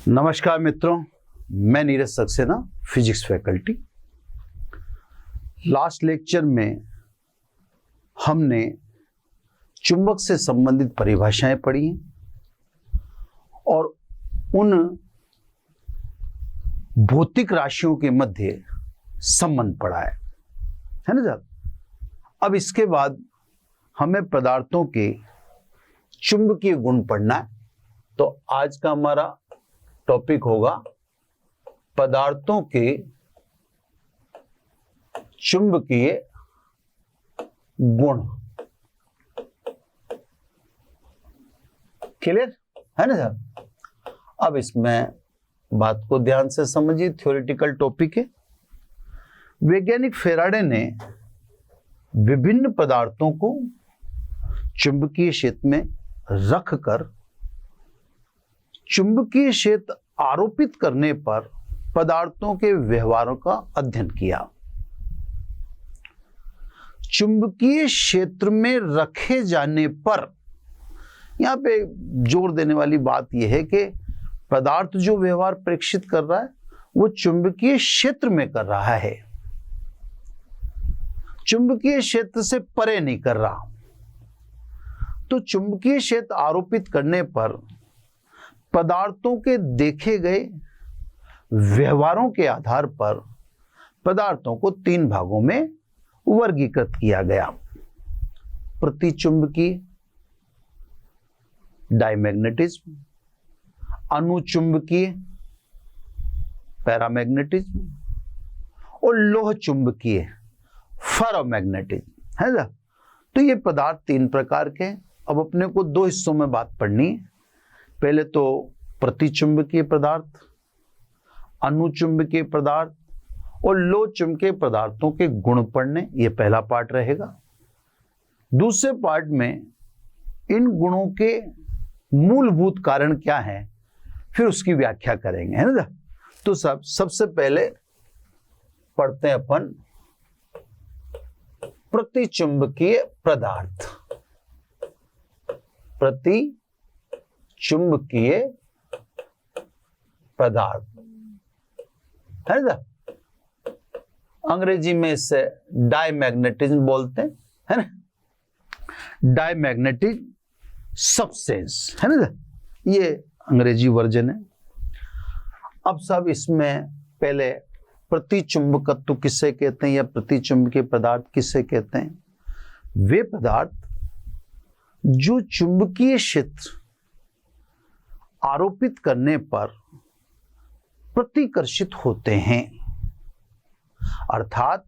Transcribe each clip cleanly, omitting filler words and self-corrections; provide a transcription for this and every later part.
नमस्कार मित्रों, मैं Neeraj Saxena, physics faculty. Last lecture में हमने चुंबक से संबंधित परिभाषाएं पढ़ी हैं और उन भौतिक राशियों के मध्य संबंध पढ़ा है ना साहब। अब इसके बाद हमें पदार्थों के चुंबकीय गुण पढ़ना है। तो आज का हमारा टॉपिक होगा पदार्थों के चुंबकीय गुण। क्लियर है ना सर। अब इसमें बात को ध्यान से समझिए, थ्योरेटिकल टॉपिक है। वैज्ञानिक फेराडे ने विभिन्न पदार्थों को चुंबकीय क्षेत्र में रखकर चुंबकीय क्षेत्र आरोपित करने पर पदार्थों के व्यवहारों का अध्ययन किया। चुंबकीय क्षेत्र में रखे जाने पर, यहां पे जोर देने वाली बात यह है कि पदार्थ जो व्यवहार प्रेक्षित कर रहा है वो चुंबकीय क्षेत्र में कर रहा है, चुंबकीय क्षेत्र से परे नहीं कर रहा। तो चुंबकीय क्षेत्र आरोपित करने पर पदार्थों के देखे गए व्यवहारों के आधार पर पदार्थों को तीन भागों में वर्गीकृत किया गया। प्रतिचुंबकीय डायमैग्नेटिज्म, अनुचुंबकीय पैरामैग्नेटिज्म और लोह चुंबकीय फेरोमैग्नेटिज्म है ना। तो ये पदार्थ तीन प्रकार के हैं। अब अपने को दो हिस्सों में बात पढ़नी है। पहले तो प्रतिचुंबकीय पदार्थ, अनुचुंबकीय पदार्थ और लोह चुंबकीय पदार्थों के गुण पढ़ने, ये पहला पार्ट रहेगा। दूसरे पार्ट में इन गुणों के मूलभूत कारण क्या हैं, फिर उसकी व्याख्या करेंगे, है ना। तो सबसे पहले पढ़ते हैं अपन प्रतिचुंबकीय पदार्थ। चुंबकीय पदार्थ है ना। अंग्रेजी में इसे डायमैग्नेटिज्म बोलते हैं, है ना। डायमैग्नेटिक सब्सटेंस है ना, ये अंग्रेजी वर्जन है। अब सब इसमें पहले प्रतिचुंबकत्व किसे कहते हैं या प्रतिचुंबकीय पदार्थ किसे कहते हैं। वे पदार्थ जो चुंबकीय क्षेत्र आरोपित करने पर प्रतिकर्षित होते हैं, अर्थात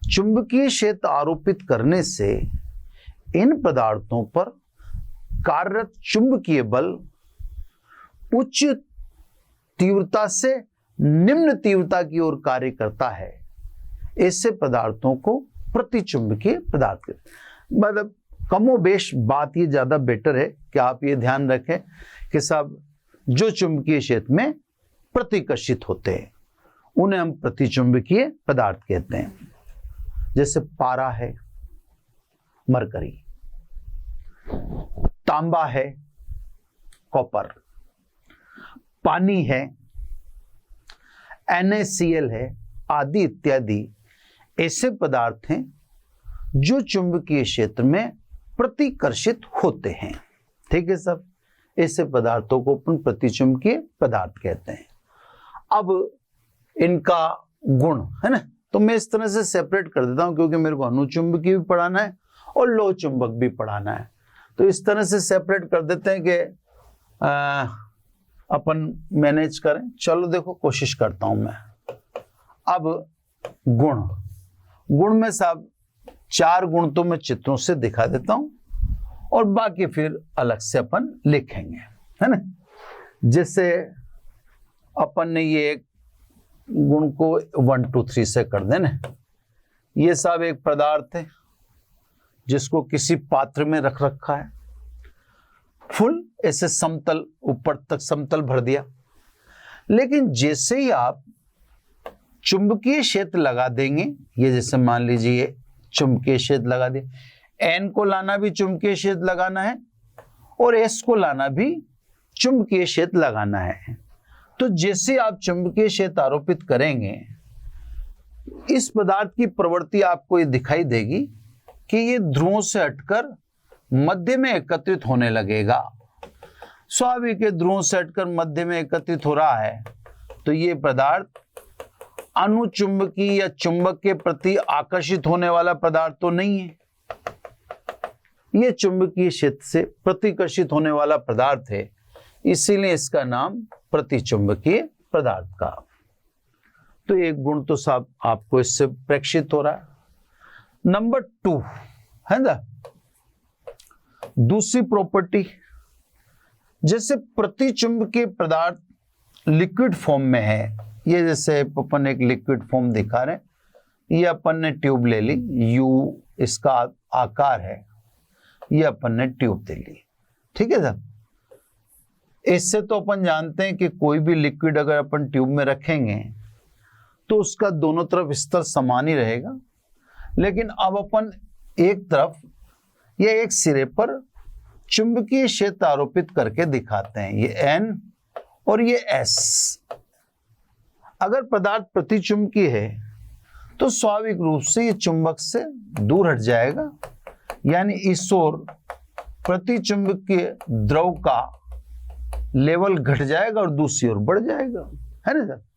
चुंबकीय क्षेत्र आरोपित करने से इन पदार्थों पर कार्यरत चुंबकीय बल उच्च तीव्रता से निम्न तीव्रता की ओर कार्य करता है। ऐसे पदार्थों को प्रतिचुंबकीय पदार्थ कहते हैं। मतलब कमोबेश बात ये ज्यादा बेटर है कि आप ये ध्यान रखें कि सब जो चुंबकीय क्षेत्र में प्रतिकर्षित होते हैं उन्हें हम प्रतिचुंबकीय पदार्थ कहते हैं। जैसे पारा है, मरकरी, तांबा है, कॉपर, पानी है, NaCl है, आदि इत्यादि ऐसे पदार्थ हैं जो चुंबकीय क्षेत्र में प्रतिकर्षित होते हैं। ठीक है सब, ऐसे पदार्थों को अपन प्रतिचुंबकीय पदार्थ कहते हैं। अब इनका गुण है ना, तो मैं इस तरह से सेपरेट कर देता हूं क्योंकि मेरे को अनुचुंबकीय भी पढ़ाना है और लोह चुंबक भी पढ़ाना है। तो इस तरह से सेपरेट कर देते हैं कि अपन मैनेज करें। चलो देखो, कोशिश करता हूं मैं। अब गुण में साहब 4 गुण तो मैं चित्रों से दिखा देता हूं और बाकी फिर अलग से अपन लिखेंगे, है ना। जैसे अपन ने ये एक गुण को 1 2 3 से कर देना। ये साहब एक पदार्थ है जिसको किसी पात्र में रख रखा है, फुल ऐसे समतल, ऊपर तक समतल भर दिया। लेकिन जैसे ही आप चुंबकीय क्षेत्र लगा देंगे, ये जैसे मान लीजिए चुंबकीय क्षेत्र लगा दिया, एन को लाना भी चुंबकीय क्षेत्र लगाना है और एस को लाना भी चुंबकीय क्षेत्र लगाना है। तो जैसे आप चुंबकीय क्षेत्र आरोपित करेंगे, इस पदार्थ की प्रवृत्ति आपको ये दिखाई देगी कि ये ध्रुवों से हटकर मध्य में एकत्रित होने लगेगा। स्वाभाविक है, ध्रुवों से हटकर मध्य में एकत्रित हो रहा है, तो ये पदार्थ अनुचुंबकीय या चुंबक के प्रति आकर्षित होने वाला पदार्थ तो नहीं है। यह चुंबकीय क्षेत्र से प्रतिकर्षित होने वाला पदार्थ है, इसीलिए इसका नाम प्रतिचुंबकीय पदार्थ का। तो एक गुण तो साहब आपको इससे प्रेक्षित हो रहा है। नंबर 2 है ना, दूसरी प्रॉपर्टी, जैसे प्रतिचुंबकीय पदार्थ लिक्विड फॉर्म में है, ये जैसे अपन एक लिक्विड फॉर्म दिखा रहे हैं, ये अपन ने ट्यूब ले ली, यू इसका आकार है, ये अपन ने ट्यूब दे ली, ठीक है सर। इससे तो अपन जानते हैं कि कोई भी लिक्विड अगर अपन ट्यूब में रखेंगे तो उसका दोनों तरफ स्तर समान ही रहेगा, लेकिन अब अपन एक तरफ या एक सिरे पर चुंबकीय क्षेत्र आरोपित करके दिखाते हैं, ये N और ये S। अगर पदार्थ प्रतिचुंबकीय है तो स्वाभाविक रूप से ये चुंबक से दूर हट जाएगा, यानी इस ओर प्रतिचुंबकीय द्रव का लेवल घट जाएगा और दूसरी ओर बढ़ जाएगा, है ना सर।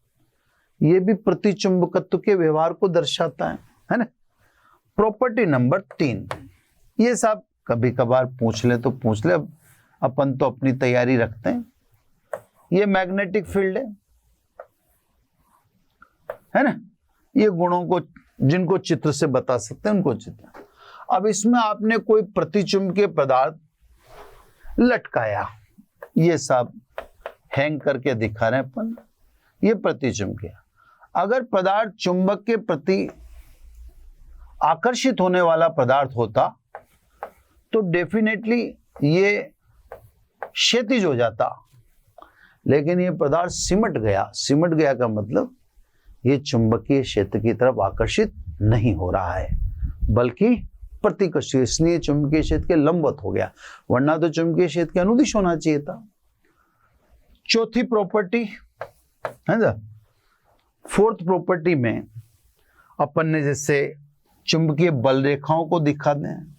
ये भी प्रतिचुंबकत्व के व्यवहार को दर्शाता है ना। प्रॉपर्टी नंबर 3, ये साहब कभी कभार पूछ ले तो पूछ ले, अब अपन तो अपनी तैयारी रखते हैं। ये मैग्नेटिक फील्ड है ना, ये गुणों को जिनको चित्र से बता सकते हैं उनको चित्र। अब इसमें आपने कोई प्रतिचुंबकीय पदार्थ लटकाया, ये सब हैंग करके दिखा रहे हैं अपन, ये प्रतिचुंबकीय। अगर पदार्थ चुंबक के प्रति आकर्षित होने वाला पदार्थ होता तो डेफिनेटली ये क्षैतिज हो जाता, लेकिन ये पदार्थ सिमट गया। सिमट गया का मतलब ये चुंबकीय क्षेत्र की तरफ आकर्षित नहीं हो रहा है, बल्कि प्रतिकर्षित, इसलिए चुंबकीय क्षेत्र के लंबवत हो गया, वरना तो चुंबकीय क्षेत्र के अनुदिश होना चाहिए था। चौथी प्रॉपर्टी है ना, फोर्थ प्रॉपर्टी में अपन ने जैसे चुंबकीय बल रेखाओं को दिखा दें।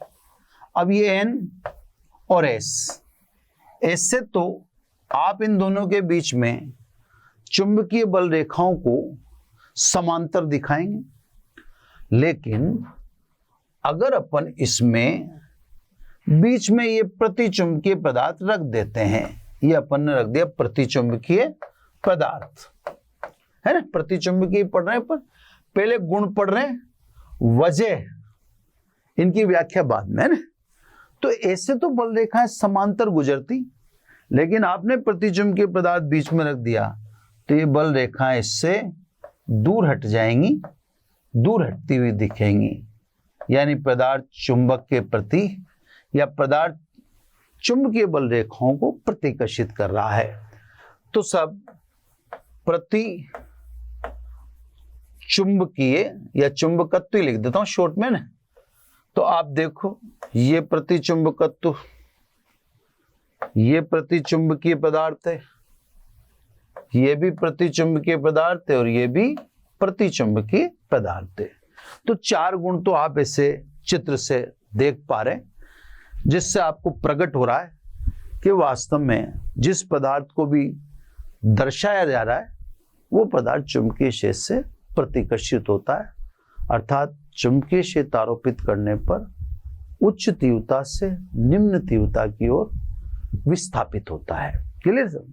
अब ये N और S, ऐसे तो आप इन दोनों के बीच में चुंबकीय बल रेखाओं को समांतर दिखाएंगे, लेकिन अगर अपन इसमें बीच में ये प्रतिचुंबकीय पदार्थ रख देते हैं, ये अपन ने रख दिया प्रतिचुंबकीय पदार्थ, है ना। प्रतिचुंबकीय पढ़ रहे हैं, पर पहले गुण पढ़ रहे हैं, वजह इनकी व्याख्या बाद में, है ना। तो ऐसे तो बल रेखाएं समांतर गुजरती, लेकिन आपने प्रतिचुंबकीय पदार्थ बीच में रख दिया तो ये बल रेखाएं इससे दूर हट जाएंगी, दूर हटती हुई दिखेंगी, यानी पदार्थ चुंबक के प्रति या पदार्थ चुंबकीय बल रेखाओं को प्रतिकर्षित कर रहा है। तो सब प्रति चुंबकीय या चुंबकत्व लिख देता हूं शॉर्ट में ना। तो आप देखो, ये प्रतिचुंबकत्व, ये प्रतिचुंबकीय पदार्थ है, ये भी प्रतिचुंबकीय पदार्थ है और ये भी प्रतिचुंबकीय पदार्थ है। तो 4 गुण तो आप इसे चित्र से देख पा रहे हैं, जिससे आपको प्रकट हो रहा है कि वास्तव में जिस पदार्थ को भी दर्शाया जा रहा है वो पदार्थ चुंबकीय क्षेत्र से प्रतिकर्षित होता है, अर्थात चुंबकीय क्षेत्र आरोपित करने पर उच्च तीव्रता से निम्न तीव्रता की ओर विस्थापित होता है। Clear sir.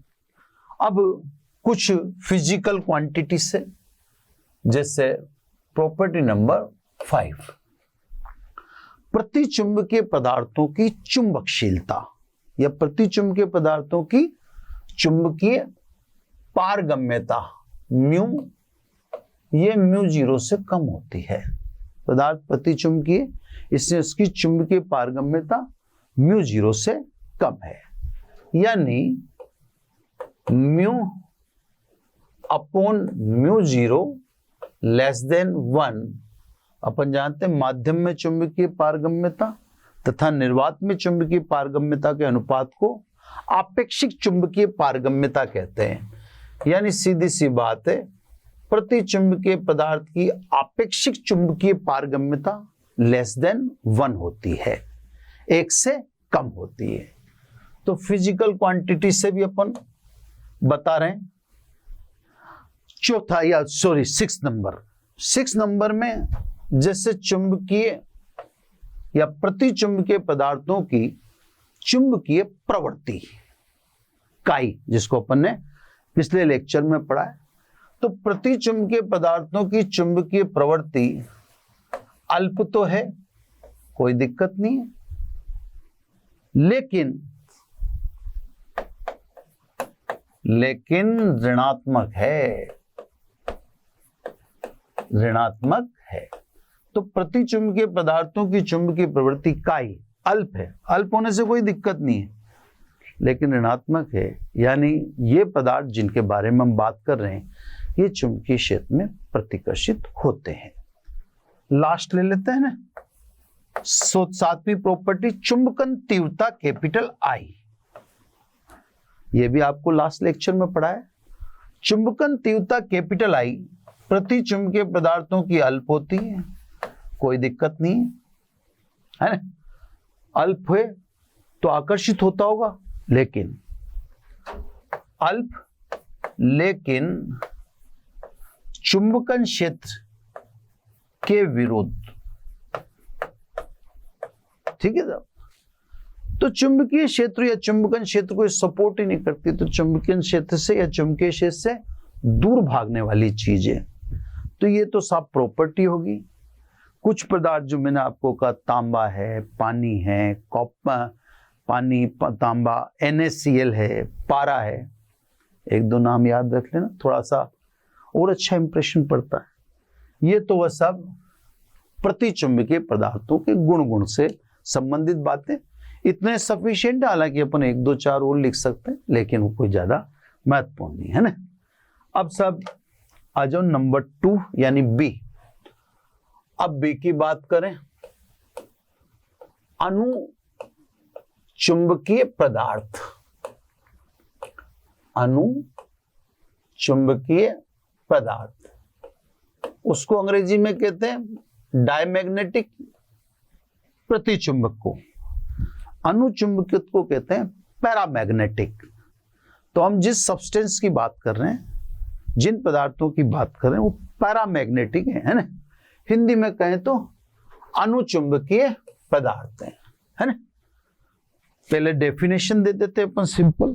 अब कुछ फिजिकल क्वांटिटी से, जैसे प्रॉपर्टी नंबर 5, प्रतिचुंबकीय पदार्थों की चुंबकशीलता या प्रतिचुंबकीय पदार्थों की चुंबकीय पारगम्यता म्यू, ये μ0 से कम होती है। पदार्थ प्रतिचुंबकीय, इसलिए उसकी चुंबकीय पारगम्यता μ0 से कम है, यानी μ/μ0 <1। अपन जानते हैं माध्यम में चुंबकीय पारगम्यता तथा निर्वात में चुंबकीय पारगम्यता के अनुपात को आपेक्षिक चुंबकीय पारगम्यता कहते हैं। यानी सीधी सी बात है, प्रति चुंबकीय पदार्थ की आपेक्षिक चुंबकीय पारगम्यता लेस देन 1 होती है, 1 से कम होती है। तो फिजिकल क्वांटिटी से भी अपन बता रहे हैं। चौथा या सॉरी 6 नंबर में जैसे चुंबकीय या प्रति चुंबकीय पदार्थों की चुंबकीय प्रवृत्ति काई, जिसको अपन ने पिछले लेक्चर में पढ़ा है। तो प्रति चुंबकीय पदार्थों की चुंबकीय प्रवृत्ति अल्प तो है, कोई दिक्कत नहीं है, लेकिन ऋणात्मक है। तो प्रति चुंबकीय पदार्थों की चुंबकीय प्रवृत्ति काई अल्प है। अल्प होने से कोई दिक्कत नहीं है, लेकिन ऋणात्मक है। यानी ये पदार्थ जिनके बारे में हम बात कर रहे हैं, ये चुंबकीय क्षेत्र में प्रतिकर्षित होते हैं। लास्ट ले लेते हैं ना, 7वीं प्रॉपर्टी चुंबकन तीव्रता कैपिटल आई। ये भी आपको लास्ट लेक्चर में पढ़ा है। चुंबकन तीव्रता कैपिटल आई प्रति चुंबकीय पदार्थों की अल्प होती है, कोई दिक्कत नहीं है ना। अल्प हुए तो आकर्षित होता होगा, लेकिन चुंबकन क्षेत्र के विरुद्ध, ठीक है साहब। तो चुंबकीय क्षेत्र या चुंबकन क्षेत्र को सपोर्ट ही नहीं करती, तो चुंबकीय क्षेत्र से या चुंबकीय क्षेत्र से दूर भागने वाली चीज है। तो ये तो सब प्रॉपर्टी होगी। कुछ पदार्थ जो मैंने आपको कहा, तांबा है, पानी है, पानी तांबा, NaCl है, पारा है, 1-2 नाम याद रख लेना, थोड़ा सा और अच्छा इंप्रेशन पड़ता है। ये तो वह सब प्रतिचुंबकीय पदार्थों के गुण से संबंधित बातें, इतने सफिशिएंट। हालांकि अपन 1-2-4 और लिख सकते हैं, लेकिन वो कोई ज्यादा महत्वपूर्ण नहीं है ना। अब सब आ जाओ नंबर 2 यानी बी। अब बी की बात करें, अणु चुंबकीय पदार्थ। अणु चुंबकीय पदार्थ, उसको अंग्रेजी में कहते हैं डायमैग्नेटिक प्रतिचुंबक को, अणु चुंबकियत को कहते हैं पैरामैग्नेटिक। तो हम जिस सब्सटेंस की बात कर रहे हैं, जिन पदार्थों की बात कर रहे हैं, वो पैरामैग्नेटिक है ना। हिंदी में कहें तो अनुचुंबकीय पदार्थ है ना। पहले डेफिनेशन दे देते अपन सिंपल।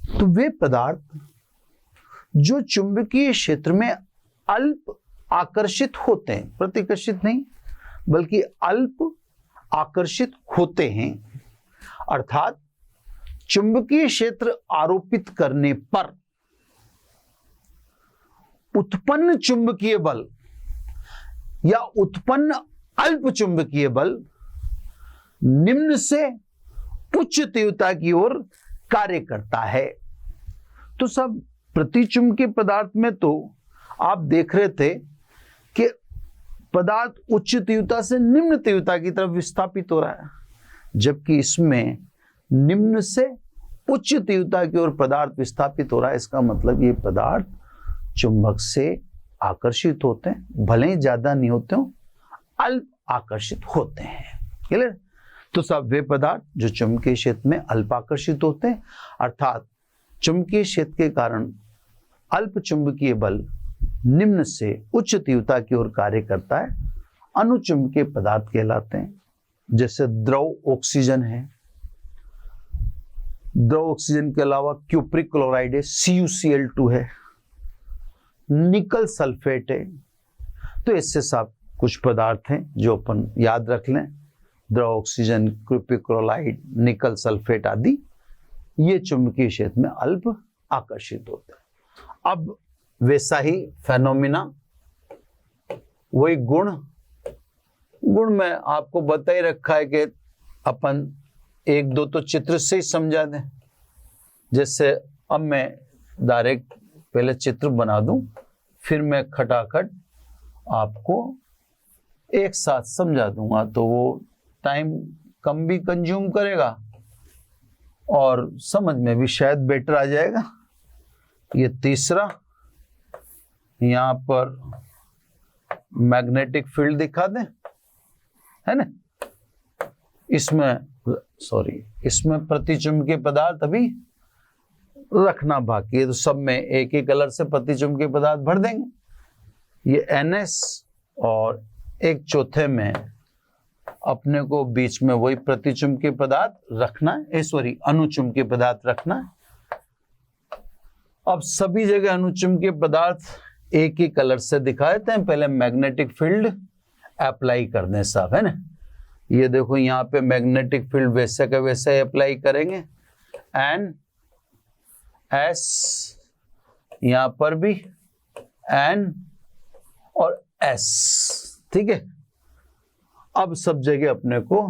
तो वे पदार्थ जो चुंबकीय क्षेत्र में अल्प आकर्षित होते हैं, प्रतिकर्षित नहीं बल्कि अल्प आकर्षित होते हैं, अर्थात चुंबकीय क्षेत्र आरोपित करने पर उत्पन्न चुंबकीय बल या उत्पन्न अल्प चुंबकीय बल निम्न से उच्च तीव्रता की ओर कार्य करता है। तो सब प्रतिचुंबकीय पदार्थ में तो आप देख रहे थे कि पदार्थ उच्च तीव्रता से निम्न तीव्रता की तरफ विस्थापित हो रहा है, जबकि इसमें निम्न से उच्च तीव्रता की ओर पदार्थ विस्थापित हो रहा है। इसका मतलब ये पदार्थ चुंबक से आकर्षित होते हैं, भले ही ज्यादा नहीं होते हो, अल्प आकर्षित होते हैं। क्लियर? तो सब वे पदार्थ जो चुंबकीय क्षेत्र में अल्प आकर्षित होते हैं, अर्थात चुंबकीय क्षेत्र के कारण अल्प चुंबकीय बल निम्न से उच्च तीव्रता की ओर कार्य करता है, अनुचुंबकीय पदार्थ कहलाते हैं। जैसे द्रव ऑक्सीजन है, द्रव ऑक्सीजन के अलावा क्यूप्रिक क्लोराइड है, CuCl2 है, निकल सल्फेट है। तो इससे सब कुछ पदार्थ हैं जो अपन याद रख लें, द्रव ऑक्सीजन, क्यूप्रिक क्लोराइड, निकल सल्फेट आदि, ये चुंबकीय क्षेत्र में अल्प आकर्षित होते हैं। अब वैसा ही फेनोमिना, वही गुण में आपको बता ही रखा है कि अपन 1-2 तो चित्र से ही समझा दें। जैसे अब मैं डायरेक्ट पहले चित्र बना दूं, फिर मैं खटाखट आपको एक साथ समझा दूंगा, तो वो टाइम कम भी कंज्यूम करेगा और समझ में भी शायद बेटर आ जाएगा। ये तीसरा, यहां पर मैग्नेटिक फील्ड दिखा दें, है ना। इसमें प्रतिचुंबकीय पदार्थ अभी रखना बाकी है, तो सब में एक ही कलर से प्रतिचुंबकीय पदार्थ भर देंगे। ये NS और एक चौथे में अपने को बीच में वही प्रतिचुंबकीय पदार्थ रखना है, अनुचुंबकीय पदार्थ रखना है। अब सभी जगह अनुचुंबकीय पदार्थ एक ही कलर से दिखा देते हैं। पहले मैग्नेटिक फील्ड अप्लाई कर दें साहब, है ना। ये देखो यहाँ पे मैग्नेटिक फील्ड वैसे का वैसे अप्लाई करेंगे, NS, यहां पर भी N और S, ठीक है। अब सब जगह अपने को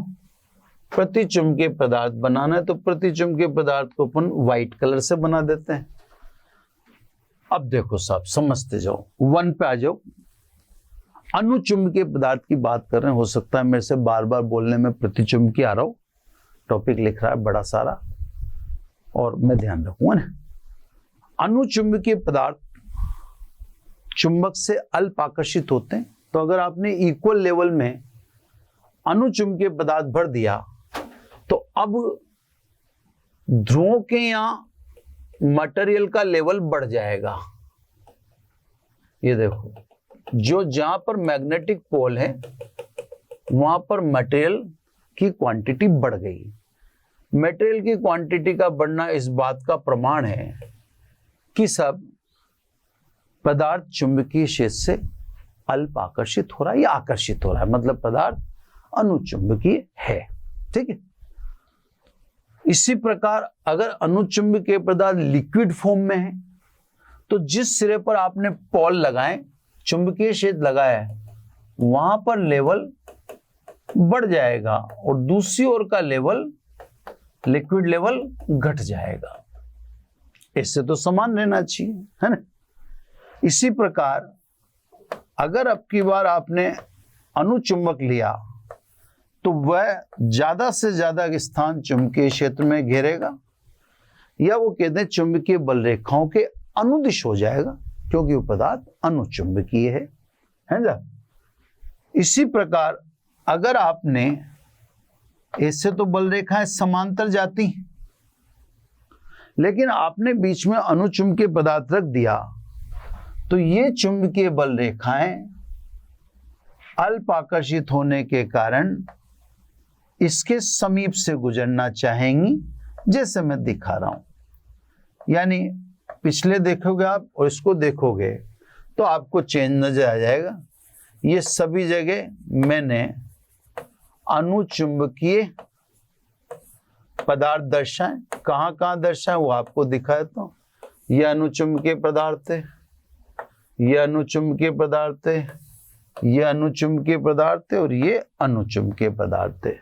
प्रतिचुंबकीय पदार्थ बनाना है, तो प्रतिचुंबकीय पदार्थ को अपन व्हाइट कलर से बना देते हैं। अब देखो साहब, समझते जाओ, 1 पे आ जाओ। अनुचुंबकीय पदार्थ की बात कर रहे हैं। हो सकता है मेरे से बार बार बोलने में प्रतिचुंबकीय आ रहा हो, टॉपिक लिख रहा है बड़ा सारा और मैं ध्यान रखूंगा ना। अनुचुंबकीय पदार्थ चुंबक से अल्प आकर्षित होते हैं। तो अगर आपने इक्वल लेवल में अनुचुंबकीय पदार्थ भर दिया तो अब ध्रुवों के यहां मटेरियल का लेवल बढ़ जाएगा। ये देखो, जहां पर मैग्नेटिक पोल है वहां पर मटेरियल की क्वांटिटी बढ़ गई। मटेरियल की क्वांटिटी का बढ़ना इस बात का प्रमाण है कि सब पदार्थ चुंबकीय क्षेत्र से अल्प आकर्षित हो रहा है या आकर्षित हो रहा है, मतलब पदार्थ अनुचुंबकीय है, ठीक है। इसी प्रकार अगर अनुचुंबकीय पदार्थ लिक्विड फॉर्म में है तो जिस सिरे पर आपने पोल लगाए, चुंबकीय क्षेत्र लगाया है, वहां पर लेवल बढ़ जाएगा और दूसरी ओर का लेवल, लिक्विड लेवल, घट जाएगा। इससे तो समान रहना चाहिए, है ना। इसी प्रकार अगर अब की बार आपने अनुचुंबक लिया तो वह ज्यादा से ज्यादा स्थान चुंबकीय क्षेत्र में घेरेगा, या वो कहते हैं चुंबकीय बल रेखाओं के अनुदिश हो जाएगा, क्योंकि वो पदार्थ अनुचुंबकीय है ना। इसी प्रकार अगर आपने, इससे तो बल रेखाएं समांतर जाती, लेकिन आपने बीच में अनुचुंबकीय पदार्थ रख दिया तो ये चुंबकीय बल रेखाएं अल्प आकर्षित होने के कारण इसके समीप से गुजरना चाहेंगी, जैसे मैं दिखा रहा हूं। यानी पिछले देखोगे आप और इसको देखोगे तो आपको चेंज नजर आ जाएगा। ये सभी जगह मैंने अनुचुंबकीय पदार्थ दर्शाए, कहां कहां दर्शाए वो आपको दिखा देता हूं। यह अनुचुंबकीय पदार्थ है, यह अनुचुंबकीय पदार्थ है, यह अनुचुंबकीय पदार्थ है और ये अनुचुंबकीय पदार्थ है।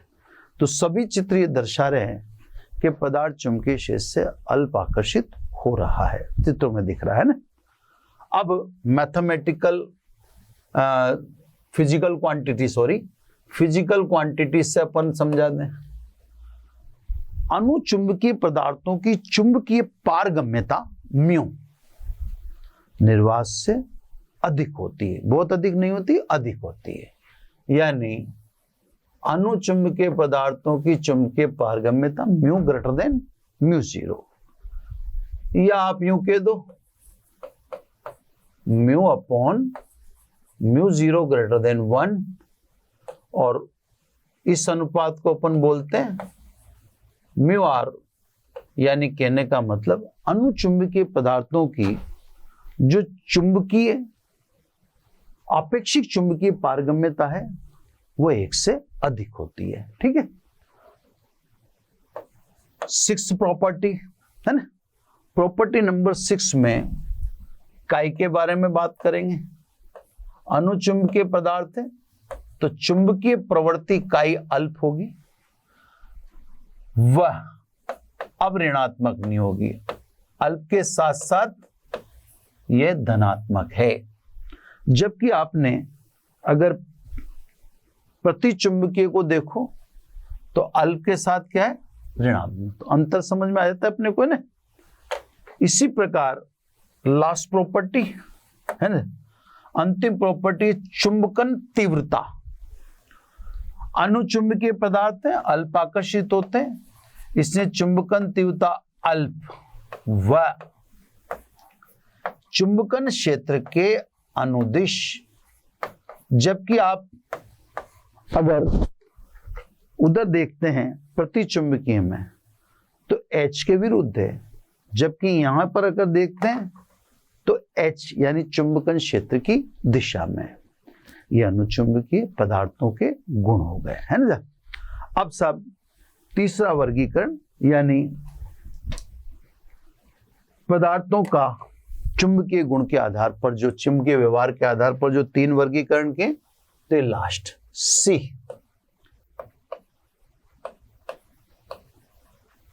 तो सभी चित्र ये दर्शा रहे हैं कि पदार्थ चुंबकीय क्षेत्र से अल्प आकर्षित हो रहा है, चित्रों में दिख रहा है ना। अब मैथमेटिकल फिजिकल क्वांटिटी से अपन समझा दें। अनुचुंबकीय पदार्थों की चुंबकीय पारगम्यता म्यू निर्वात से अधिक होती है, बहुत अधिक नहीं होती, अधिक होती है। यानी अनुचुंबकीय पदार्थों की चुंबकीय पारगम्यता mu greater than mu zero, या आप यूं कह दो mu upon mu zero greater than 1, और इस अनुपात को अपन बोलते हैं म्यू आर। यानी कहने का मतलब अनुचुंबकीय पदार्थों की जो चुंबकीय आपेक्षिक चुंबकीय पारगम्यता है वो 1 से अधिक होती है, ठीक है। 6 प्रॉपर्टी है ना। प्रॉपर्टी नंबर 6 में काई के बारे में बात करेंगे। अनुचुंबकीय पदार्थ है तो चुंबकीय प्रवृत्ति काई अल्प होगी, वह अब ऋणात्मक नहीं होगी, अल्प के साथ साथ यह धनात्मक है। जबकि आपने अगर प्रतिचुंबकीय को देखो तो अल्प के साथ क्या है, ऋणात्मक। तो अंतर समझ में आ जाता है अपने को ना। इसी प्रकार लास्ट प्रॉपर्टी है ना, अंतिम प्रॉपर्टी चुंबकन तीव्रता। अनुचुंबकीय पदार्थ है, अल्प आकर्षित होते हैं, इसने चुंबकन तीव्रता अल्प व चुंबकन क्षेत्र के अनुदिश। जबकि आप अगर उधर देखते हैं प्रतिचुंबकीय में तो H के विरुद्ध है, जबकि यहां पर अगर देखते हैं तो H यानी चुंबकन क्षेत्र की दिशा में। ये अनुचुंबकीय पदार्थों के गुण हो गए, है ना। अब सब तीसरा वर्गीकरण यानी पदार्थों का चुंबकीय गुण के आधार पर, जो चुंबकीय व्यवहार के आधार पर जो 3 वर्गीकरण के, तो लास्ट सी,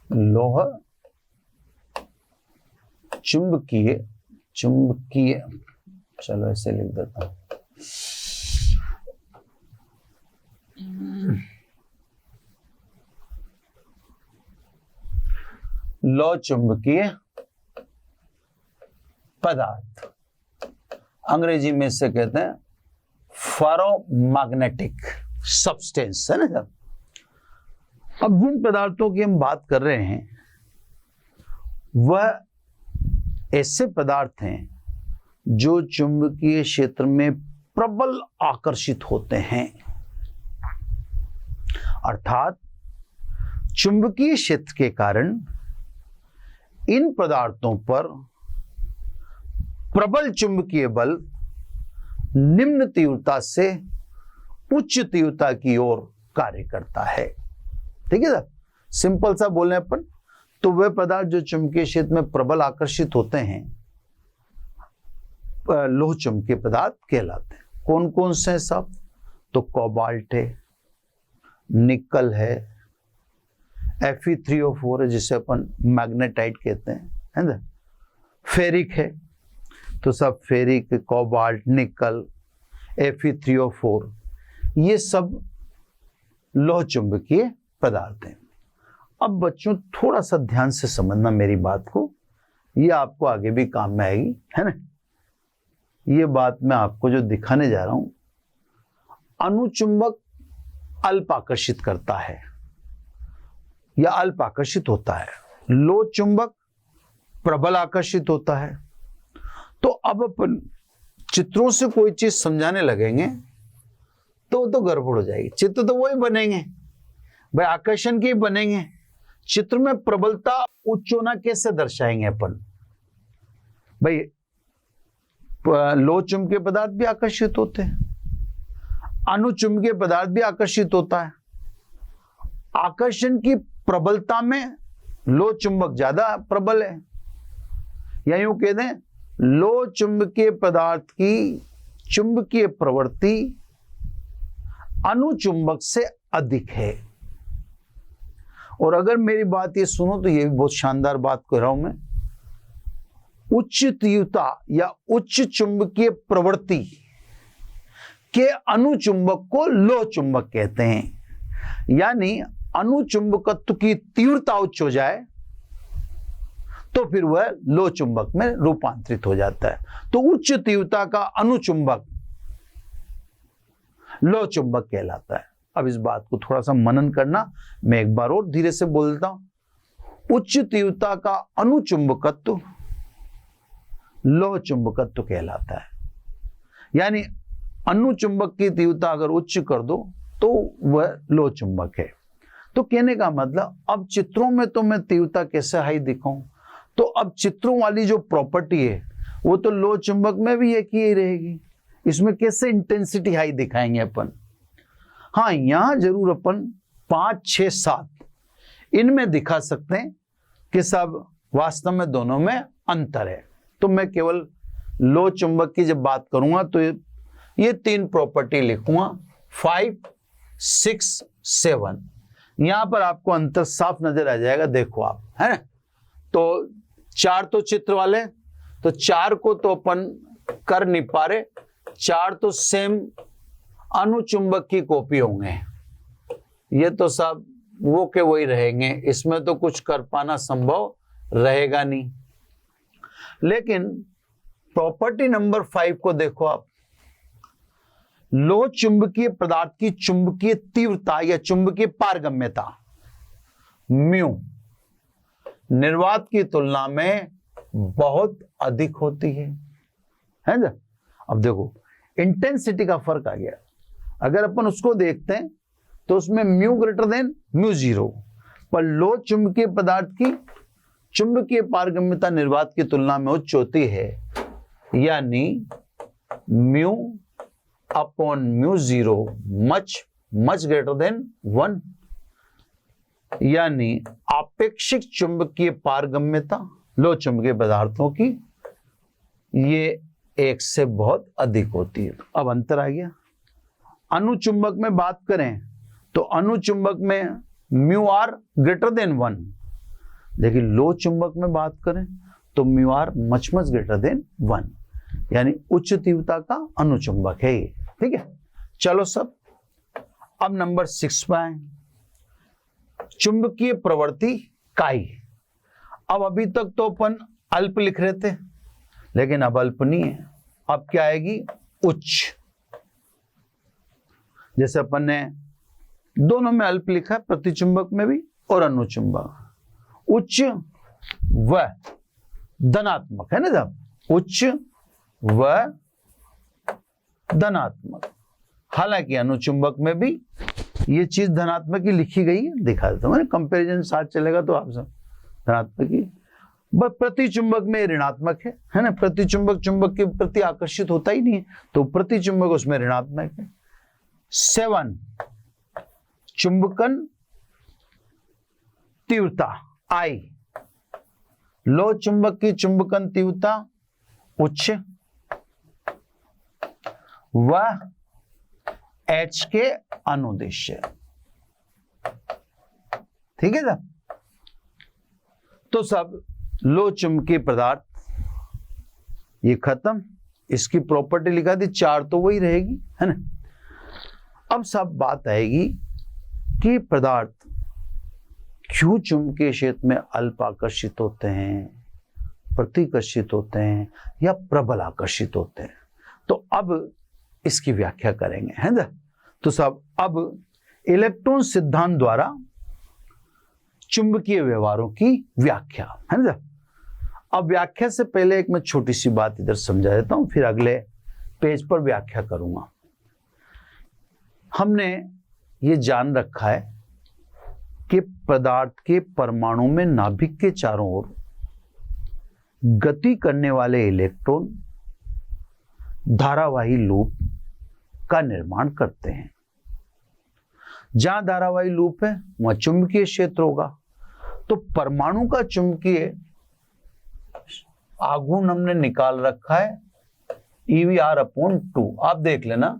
लोह चुंबकीय, चलो ऐसे लिख देता हूं, लौह चुंबकीय पदार्थ, अंग्रेजी में इसे कहते हैं फेरोमैग्नेटिक सब्सटेंस, है ना सर। अब जिन पदार्थों की हम बात कर रहे हैं वह ऐसे पदार्थ हैं जो चुंबकीय क्षेत्र में प्रबल आकर्षित होते हैं, अर्थात चुंबकीय क्षेत्र के कारण इन पदार्थों पर प्रबल चुंबकीय बल निम्न तीव्रता से उच्च तीव्रता की ओर कार्य करता है। ठीक है सर, सिंपल सा बोले अपन तो वे पदार्थ जो चुंबकीय क्षेत्र में प्रबल आकर्षित होते हैं लोह चुंबकीय पदार्थ कहलाते हैं। कौन कौन से हैं साहब? तो कोबाल्ट है, निकल है, Fe3O4 है जिसे अपन मैग्नेटाइट कहते हैं, है ना, फेरिक है, तो सब फेरिक, कोबाल्ट, निकल, Fe3O4 ये सब लोह चुंबकीय पदार्थ हैं। अब बच्चों थोड़ा सा ध्यान से समझना मेरी बात को, ये आपको आगे भी काम में आएगी, है ना। ये बात मैं आपको जो दिखाने जा रहा हूं, अनुचुंबक अल्प आकर्षित करता है या अल्प आकर्षित होता है, लोह चुंबक प्रबल आकर्षित होता है। तो अब अपन चित्रों से कोई चीज समझाने लगेंगे तो गड़बड़ हो जाएगी। चित्र तो वही बनेंगे भाई, आकर्षण के बनेंगे। चित्र में प्रबलता उच्च होना कैसे दर्शाएंगे अपन भाई? लोह चुंबकीय पदार्थ भी आकर्षित होते हैं, अनुचुंबकीय पदार्थ भी आकर्षित होता है। आकर्षण की प्रबलता में लोह चुंबक ज्यादा प्रबल है, या यूं कह दें लोह चुंबकीय पदार्थ की चुंबकीय प्रवृत्ति अनुचुंबक से अधिक है। और अगर मेरी बात ये सुनो तो ये भी बहुत शानदार बात कह रहा हूं मैं, उच्च तीव्रता या उच्च चुंबकीय प्रवृत्ति के अनुचुंबक को लोह चुंबक कहते हैं। यानी अनुचुंबकत्व की तीव्रता उच्च हो जाए तो फिर वह लोह चुंबक में रूपांतरित हो जाता है। तो उच्च तीव्रता का अनुचुंबक लोह चुंबक कहलाता है। अब इस बात को थोड़ा सा मनन करना, मैं एक बार और धीरे से बोलता हूं। उच्च तीव्रता का अनुचुंबकत्व लोह चुंबकत्व कहलाता है। यानी अनुचुंबक की तीव्रता अगर उच्च कर दो तो वह लोह चुंबक है। तो कहने का मतलब अब चित्रों में तो मैं तीव्रता कैसे हाई दिखाऊं, तो अब चित्रों वाली जो प्रॉपर्टी है वो तो लोह चुंबक में भी एक ही रहेगी। इसमें कैसे इंटेंसिटी हाई दिखाएंगे अपन? हाँ, यहां जरूर अपन 5, 6, 7 इनमें दिखा सकते हैं कि सब वास्तव में दोनों में अंतर है। तो मैं केवल लोह चुंबक की जब बात करूंगा तो ये 3 प्रॉपर्टी लिखूंगा, 5, 6, 7। यहां पर आपको अंतर साफ नजर आ जाएगा, देखो आप, है ना। तो 4 तो चित्र वाले, तो 4 को तो अपन कर नहीं पा रहे, 4 तो सेम अनुचुंबक की कॉपी होंगे। ये तो सब वो के वही रहेंगे, इसमें तो कुछ कर पाना संभव रहेगा नहीं। लेकिन प्रॉपर्टी नंबर 5 को देखो आप, लोह चुंबकीय पदार्थ की चुंबकीय तीव्रता या चुंबकीय पारगम्यता म्यू निर्वात की तुलना में बहुत अधिक होती है ना। अब देखो इंटेंसिटी का फर्क आ गया, अगर अपन उसको देखते हैं तो उसमें म्यू ग्रेटर देन म्यू 0, पर लोह चुंबकीय पदार्थ की चुंबकीय पारगम्यता निर्वात की तुलना में उच्च होती है, यानी mu upon mu 0 much greater than 1, यानी आपेक्षिक चुंबकीय पारगम्यता लोह चुंबकीय पदार्थों की ये 1 से बहुत अधिक होती है। अब अंतर आ गया। अनुचुंबक में बात करें तो अनुचुंबक में म्यू आर ग्रेटर देन 1, लेकिन लोह चुंबक में बात करें तो mu are much greater than 1, यानी उच्च तीव्रता का अनुचुंबक है ये। ठीक है, चलो सब अब नंबर 6 पे आए, चुंबकीय प्रवृत्ति काई। अब अभी तक तो अपन अल्प लिख रहे थे, लेकिन अब अल्प नहीं है, अब क्या आएगी उच्च। जैसे अपन ने दोनों में अल्प लिखा है, प्रतिचुंबक में भी और अनुचुंबक। उच्च व धनात्मक है ना, जब उच्च व धनात्मक। हालांकि अनुचुंबक में भी ये चीज धनात्मक की लिखी गई है, दिखा देता हूं, कंपैरिजन साथ चलेगा तो आप सब धनात्मक की। बस प्रतिचुंबक में ऋणात्मक है ना, प्रतिचुंबक चुंबक के प्रति आकर्षित होता ही नहीं है, तो प्रतिचुंबक उसमें ऋणात्मक है। 7 चुंबकन तीव्रता आई, लोह चुंबक की चुंबकन तीव्रता उच्च व H के अनुदिश। ठीक है साहब, तो सब लोह चुंबकीय पदार्थ ये खत्म, इसकी प्रॉपर्टी लिखा थी 4 तो वही रहेगी है ना। अब सब बात आएगी कि पदार्थ क्यों चुंबकीय क्षेत्र में अल्प आकर्षित होते हैं, प्रतिकर्षित होते हैं या प्रबल आकर्षित होते हैं। तो अब इसकी व्याख्या करेंगे है ना। तो सब अब इलेक्ट्रॉन सिद्धांत द्वारा चुंबकीय व्यवहारों की व्याख्या है ना। अब व्याख्या से पहले एक मैं छोटी सी बात इधर समझा देता हूं, फिर अगले पेज पर व्याख्या करूंगा। हमने ये जान रखा है कि पदार्थ के परमाणु में नाभिक के चारों ओर गति करने वाले इलेक्ट्रॉन धारावाही लूप का निर्माण करते हैं। जहां धारावाही लूप है वहां चुंबकीय क्षेत्र होगा, तो परमाणु का चुंबकीय आघूर्ण हमने निकाल रखा है EV/2। आप देख लेना,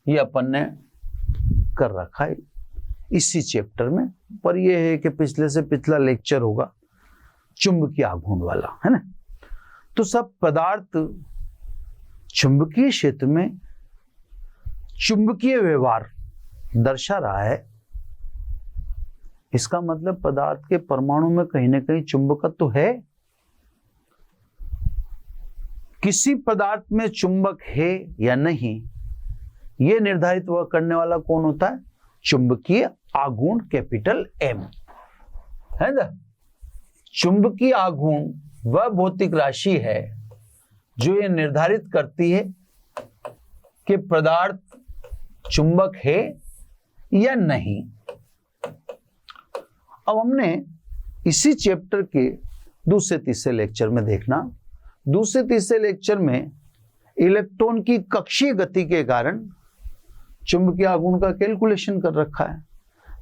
ये अपन ने कर रखा है इसी चैप्टर में, पर यह है कि पिछले से पिछला लेक्चर होगा चुंबकीय आघूर्ण वाला है ना। तो सब पदार्थ चुंबकीय क्षेत्र में चुंबकीय व्यवहार दर्शा रहा है, इसका मतलब पदार्थ के परमाणु में कहीं ना कहीं चुंबकत्व तो है। किसी पदार्थ में चुंबक है या नहीं, यह निर्धारित करने वाला कौन होता है? चुंबकीय आघूर्ण कैपिटल M है ना। चुंबकीय आघूर्ण वह भौतिक राशि है जो यह निर्धारित करती है कि पदार्थ चुंबक है या नहीं। अब हमने इसी चैप्टर के दूसरे तीसरे लेक्चर में देखना, दूसरे तीसरे लेक्चर में इलेक्ट्रॉन की कक्षीय गति के कारण चुंबकीय आघूर्ण का कैलकुलेशन कर रखा है।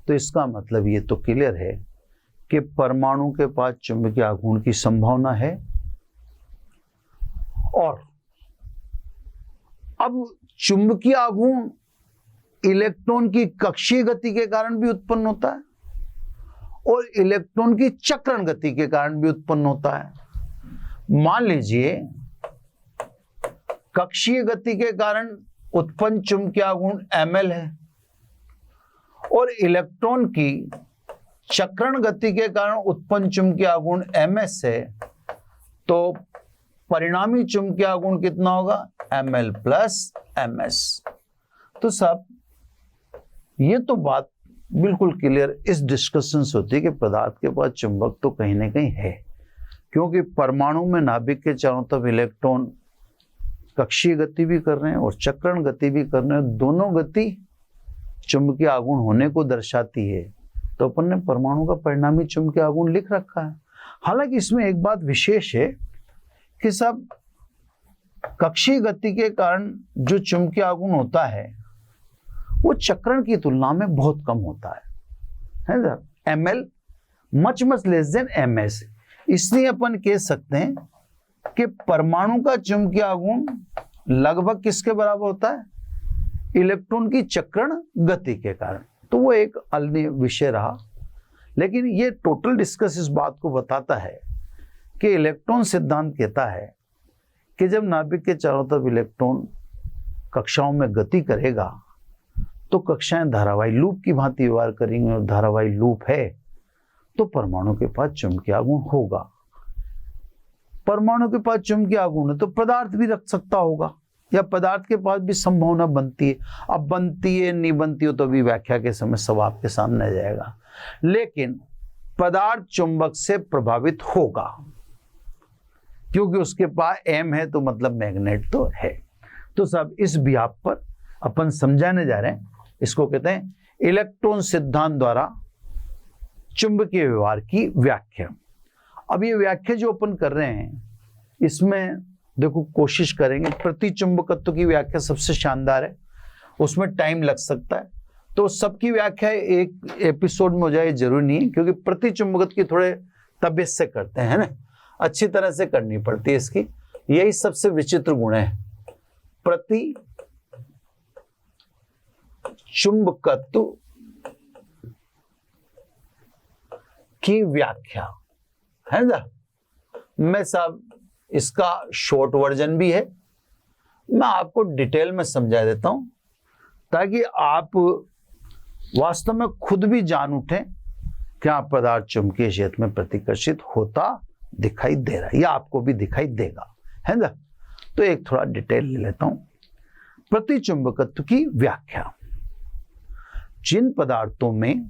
तो इसका मतलब ये तो क्लियर है कि परमाणु के पास चुंबकीय आघूर्ण की संभावना है। और अब चुंबकीय आघूर्ण इलेक्ट्रॉन की कक्षीय गति के कारण भी उत्पन्न होता है और इलेक्ट्रॉन की चक्रण गति के कारण भी उत्पन्न होता है। मान लीजिए कक्षीय गति के कारण उत्पन्न चुंबकीय आघूर्ण Ml है और इलेक्ट्रॉन की चक्रण गति के कारण उत्पन्न चुंबकीय आघूर्ण ms है, तो परिणामी चुंबकीय आघूर्ण कितना होगा? ml plus ms। तो साहब ये तो बात बिल्कुल क्लियर इस डिस्कशन से होती है कि पदार्थ के पास चुंबक तो कहीं ना कहीं है, क्योंकि परमाणु में नाभिक के चारों तरफ इलेक्ट्रॉन कक्षीय गति भी कर रहे हैं और चक्रण गति भी कर रहे हैं। दोनों गति चुंबकीय आघूर्ण होने को दर्शाती है, तो अपन ने परमाणु का परिणामी चुंबकीय आघूर्ण लिख रखा है। हालांकि इसमें एक बात विशेष है कि सब कक्षीय गति के कारण जो चुंबकीय आघूर्ण होता है वो चक्रण की तुलना में बहुत कम होता है ना? ml much less than ms। इसलिए अपन कह सकते हैं कि परमाणु का चुंबकीय आघूर्ण लगभग किसके बराबर होता है? इलेक्ट्रॉन की चक्रण गति के कारण। तो वो एक अन्य विषय रहा, लेकिन ये टोटल डिस्कस इस बात को बताता है कि इलेक्ट्रॉन सिद्धांत कहता है कि जब नाभिक के चारों तरफ इलेक्ट्रॉन कक्षाओं में गति करेगा तो कक्षाएं धारावाही लूप की भांति व्यवहार करेंगी, और धारावाही लूप है तो परमाणु के पास चुंबकीय आघूर्ण होगा। परमाणु के पास चुंबकीय आघूर्ण है तो पदार्थ भी रख सकता होगा, या पदार्थ के पास भी संभावना बनती है। अब बनती है नहीं बनती हो तो भी व्याख्या के समय सब आपके सामने आ जाएगा, लेकिन पदार्थ चुंबक से प्रभावित होगा क्योंकि उसके पास m है, तो मतलब मैग्नेट तो है। तो सब इस बिहाफ पर अपन समझाने जा रहे हैं, इसको कहते हैं इलेक्ट्रॉन सिद्धांत द्वारा चुंबकीय व्यवहार की व्याख्या। अब ये व्याख्या जो अपन कर रहे हैं इसमें देखो कोशिश करेंगे, प्रतिचुंबकत्व की व्याख्या सबसे शानदार है, उसमें टाइम लग सकता है, तो सबकी व्याख्या एक एपिसोड में हो जाए जरूरी नहीं है, क्योंकि प्रतिचुंबकत्व की थोड़े तबियत से करते हैं ना, अच्छी तरह से करनी पड़ती है इसकी। यही सबसे विचित्र गुण है, प्रति चुंबकत्व की व्याख्या है ना। मैं साहब इसका शॉर्ट वर्जन भी है, मैं आपको डिटेल में समझा देता हूं ताकि आप वास्तव में खुद भी जान उठें क्या पदार्थ चुंबकीय क्षेत्र में प्रतिकर्षित होता दिखाई दे रहा है या आपको भी दिखाई देगा, है ना। तो एक थोड़ा डिटेल ले लेता हूं। प्रतिचुंबकत्व की व्याख्या, जिन पदार्थों में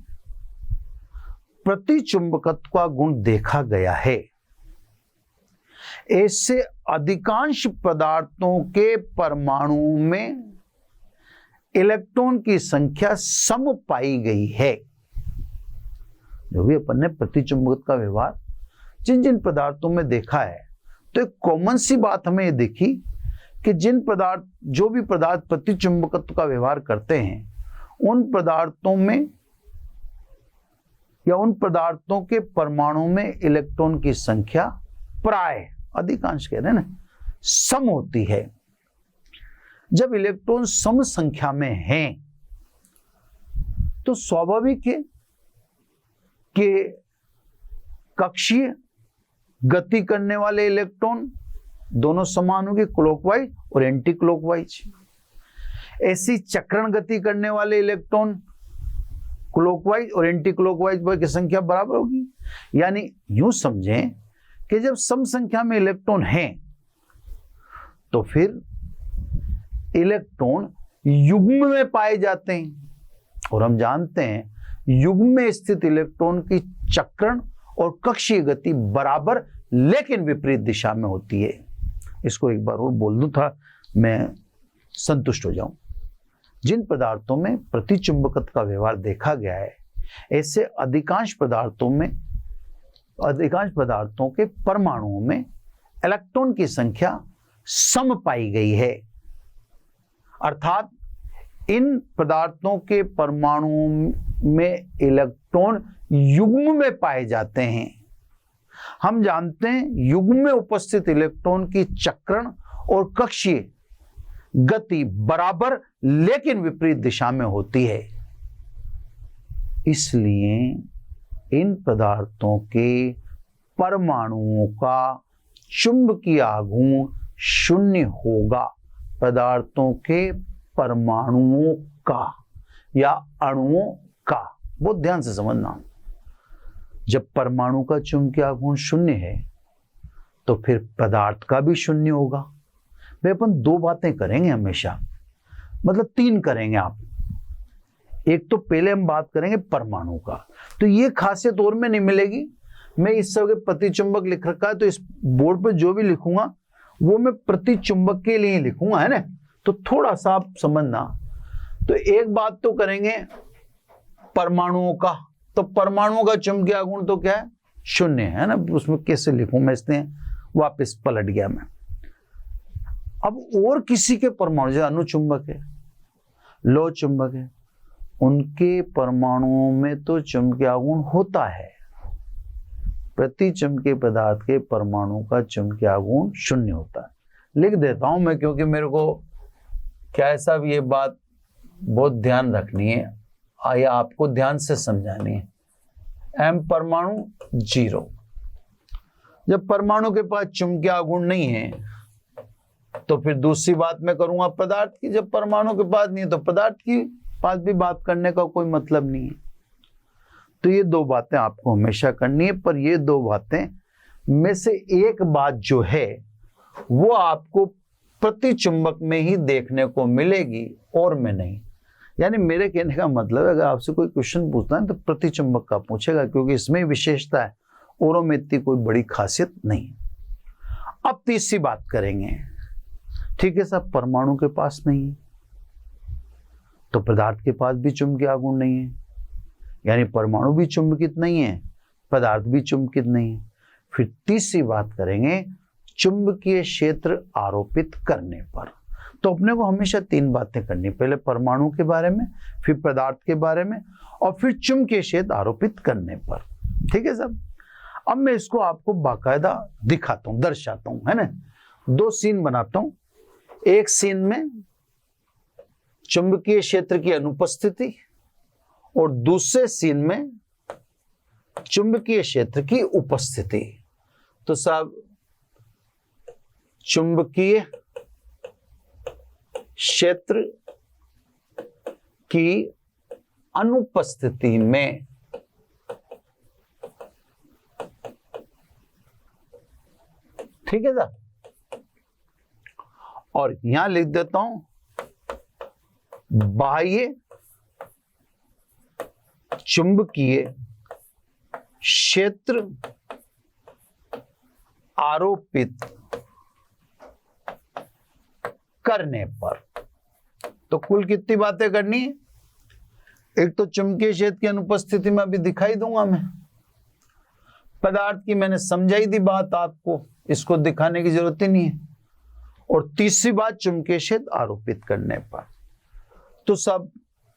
प्रतिचुंबकत्व का गुण देखा गया है ऐसे अधिकांश पदार्थों के परमाणुओं में इलेक्ट्रॉन की संख्या सम पाई गई है। जो भी अपन ने प्रतिचुंबकत्व का व्यवहार जिन जिन पदार्थों में देखा है, तो एक कॉमन सी बात हमें देखी कि जो भी पदार्थ प्रतिचुंबकत्व का व्यवहार करते हैं उन पदार्थों में या उन पदार्थों के परमाणु में इलेक्ट्रॉन की संख्या प्राय, अधिकांश कह रहे हैं ना, सम होती है। जब इलेक्ट्रॉन सम संख्या में हैं तो स्वाभाविक है कि कक्षीय गति करने वाले इलेक्ट्रॉन दोनों समान होंगे, क्लॉकवाइज और एंटी क्लॉकवाइज। ऐसी चक्रण गति करने वाले इलेक्ट्रॉन क्लॉकवाइज और एंटी क्लॉकवाइज की संख्या बराबर होगी। यानी यूं समझें कि जब सम संख्या में इलेक्ट्रॉन हैं तो फिर इलेक्ट्रॉन युग्म में पाए जाते हैं, और हम जानते हैं युग्म में स्थित इलेक्ट्रॉन की चक्रण और कक्षीय गति बराबर लेकिन विपरीत दिशा में होती है। इसको एक बार और बोल दूं था मैं संतुष्ट हो जाऊं। जिन पदार्थों में प्रतिचुंबकत्व का व्यवहार देखा गया है ऐसे अधिकांश पदार्थों के परमाणुओं में इलेक्ट्रॉन की संख्या सम पाई गई है, अर्थात इन पदार्थों के परमाणुओं में इलेक्ट्रॉन युग्म में पाए जाते हैं। हम जानते हैं युग्म में उपस्थित इलेक्ट्रॉन की चक्रण और कक्षीय गति बराबर लेकिन विपरीत दिशा में होती है। इसलिए इन पदार्थों के परमाणुओं का चुंबकीय आघूर्ण शून्य होगा। पदार्थों के परमाणुओं का या अणुओं का, बहुत ध्यान से समझना। जब परमाणु का चुंबकीय आघूर्ण शून्य है तो फिर पदार्थ का भी शून्य होगा। भाई अपन दो बातें करेंगे हमेशा, मतलब तीन करेंगे आप। एक तो पहले हम बात करेंगे परमाणु का, तो ये खासियत और में नहीं मिलेगी। मैं इस समय प्रतिचुंबक लिख रखा है, तो इस बोर्ड पर जो भी लिखूंगा वो मैं प्रतिचुंबक के लिए लिखूंगा, है ना। तो थोड़ा सा आप समझना। तो एक बात तो करेंगे परमाणुओं का, तो परमाणुओं का चुंबकीय आघूर्ण तो क्या है, शून्य है ना। उसमें कैसे लिखूं मैं, इसने वापस पलट गया मैं। अब और किसी के परमाणु जो अणुचुंबक है, लौह चुंबक है, उनके परमाणुओं में तो चुंबकीय आघूर्ण होता है। प्रतिचुंबकीय पदार्थ के परमाणु का चुंबकीय आघूर्ण शून्य होता है। लिख देता हूं मैं, क्योंकि मेरे को क्या है साहब, ये बात बहुत ध्यान रखनी है या आपको ध्यान से समझानी है। एम परमाणु 0। जब परमाणु के पास चुंबकीय आघूर्ण नहीं है तो फिर दूसरी बात मैं करूंगा पदार्थ की। जब परमाणु के पास नहीं है तो पदार्थ की पास भी बात करने का कोई मतलब नहीं है। तो ये दो बातें आपको हमेशा करनी है, पर ये दो बातें में से एक बात जो है वो आपको प्रतिचुंबक में ही देखने को मिलेगी और में नहीं। यानी मेरे कहने का मतलब है, अगर आपसे कोई क्वेश्चन पूछता है तो प्रतिचुंबक का पूछेगा, क्योंकि इसमें विशेषता है, औरों में इतनी कोई बड़ी खासियत नहीं। अब तीसरी बात करेंगे। ठीक है साहब, परमाणु के पास नहीं है तो पदार्थ के पास भी चुंबकीय आघूर्ण नहीं है, यानी परमाणु भी चुंबकित नहीं है, पदार्थ भी चुंबकित नहीं है। फिर तीसरी बात करेंगे चुंबकीय क्षेत्र आरोपित करने पर। तो अपने को हमेशा तीन बातें करनी, पहले परमाणु के बारे में, फिर पदार्थ के बारे में, और फिर चुंबकीय क्षेत्र आरोपित करने पर। ठीक है साहब। अब मैं इसको आपको बाकायदा दिखाता हूं, दर्शाता हूं, है ना। दो सीन बनाता हूं। एक सीन में चुंबकीय क्षेत्र की अनुपस्थिति और दूसरे सीन में चुंबकीय क्षेत्र की उपस्थिति। तो साहब चुंबकीय क्षेत्र की अनुपस्थिति में ठीक है साहब, और यहां लिख देता हूं बाह्य चुंबकीय क्षेत्र आरोपित करने पर। तो कुल कितनी बातें करनी है? एक तो चुंबकीय क्षेत्र की अनुपस्थिति में अभी दिखाई दूंगा मैं, पदार्थ की मैंने समझाई दी बात आपको, इसको दिखाने की जरूरत ही नहीं है। और तीसरी बात चुंबकीय क्षेत्र आरोपित करने पर। तो सब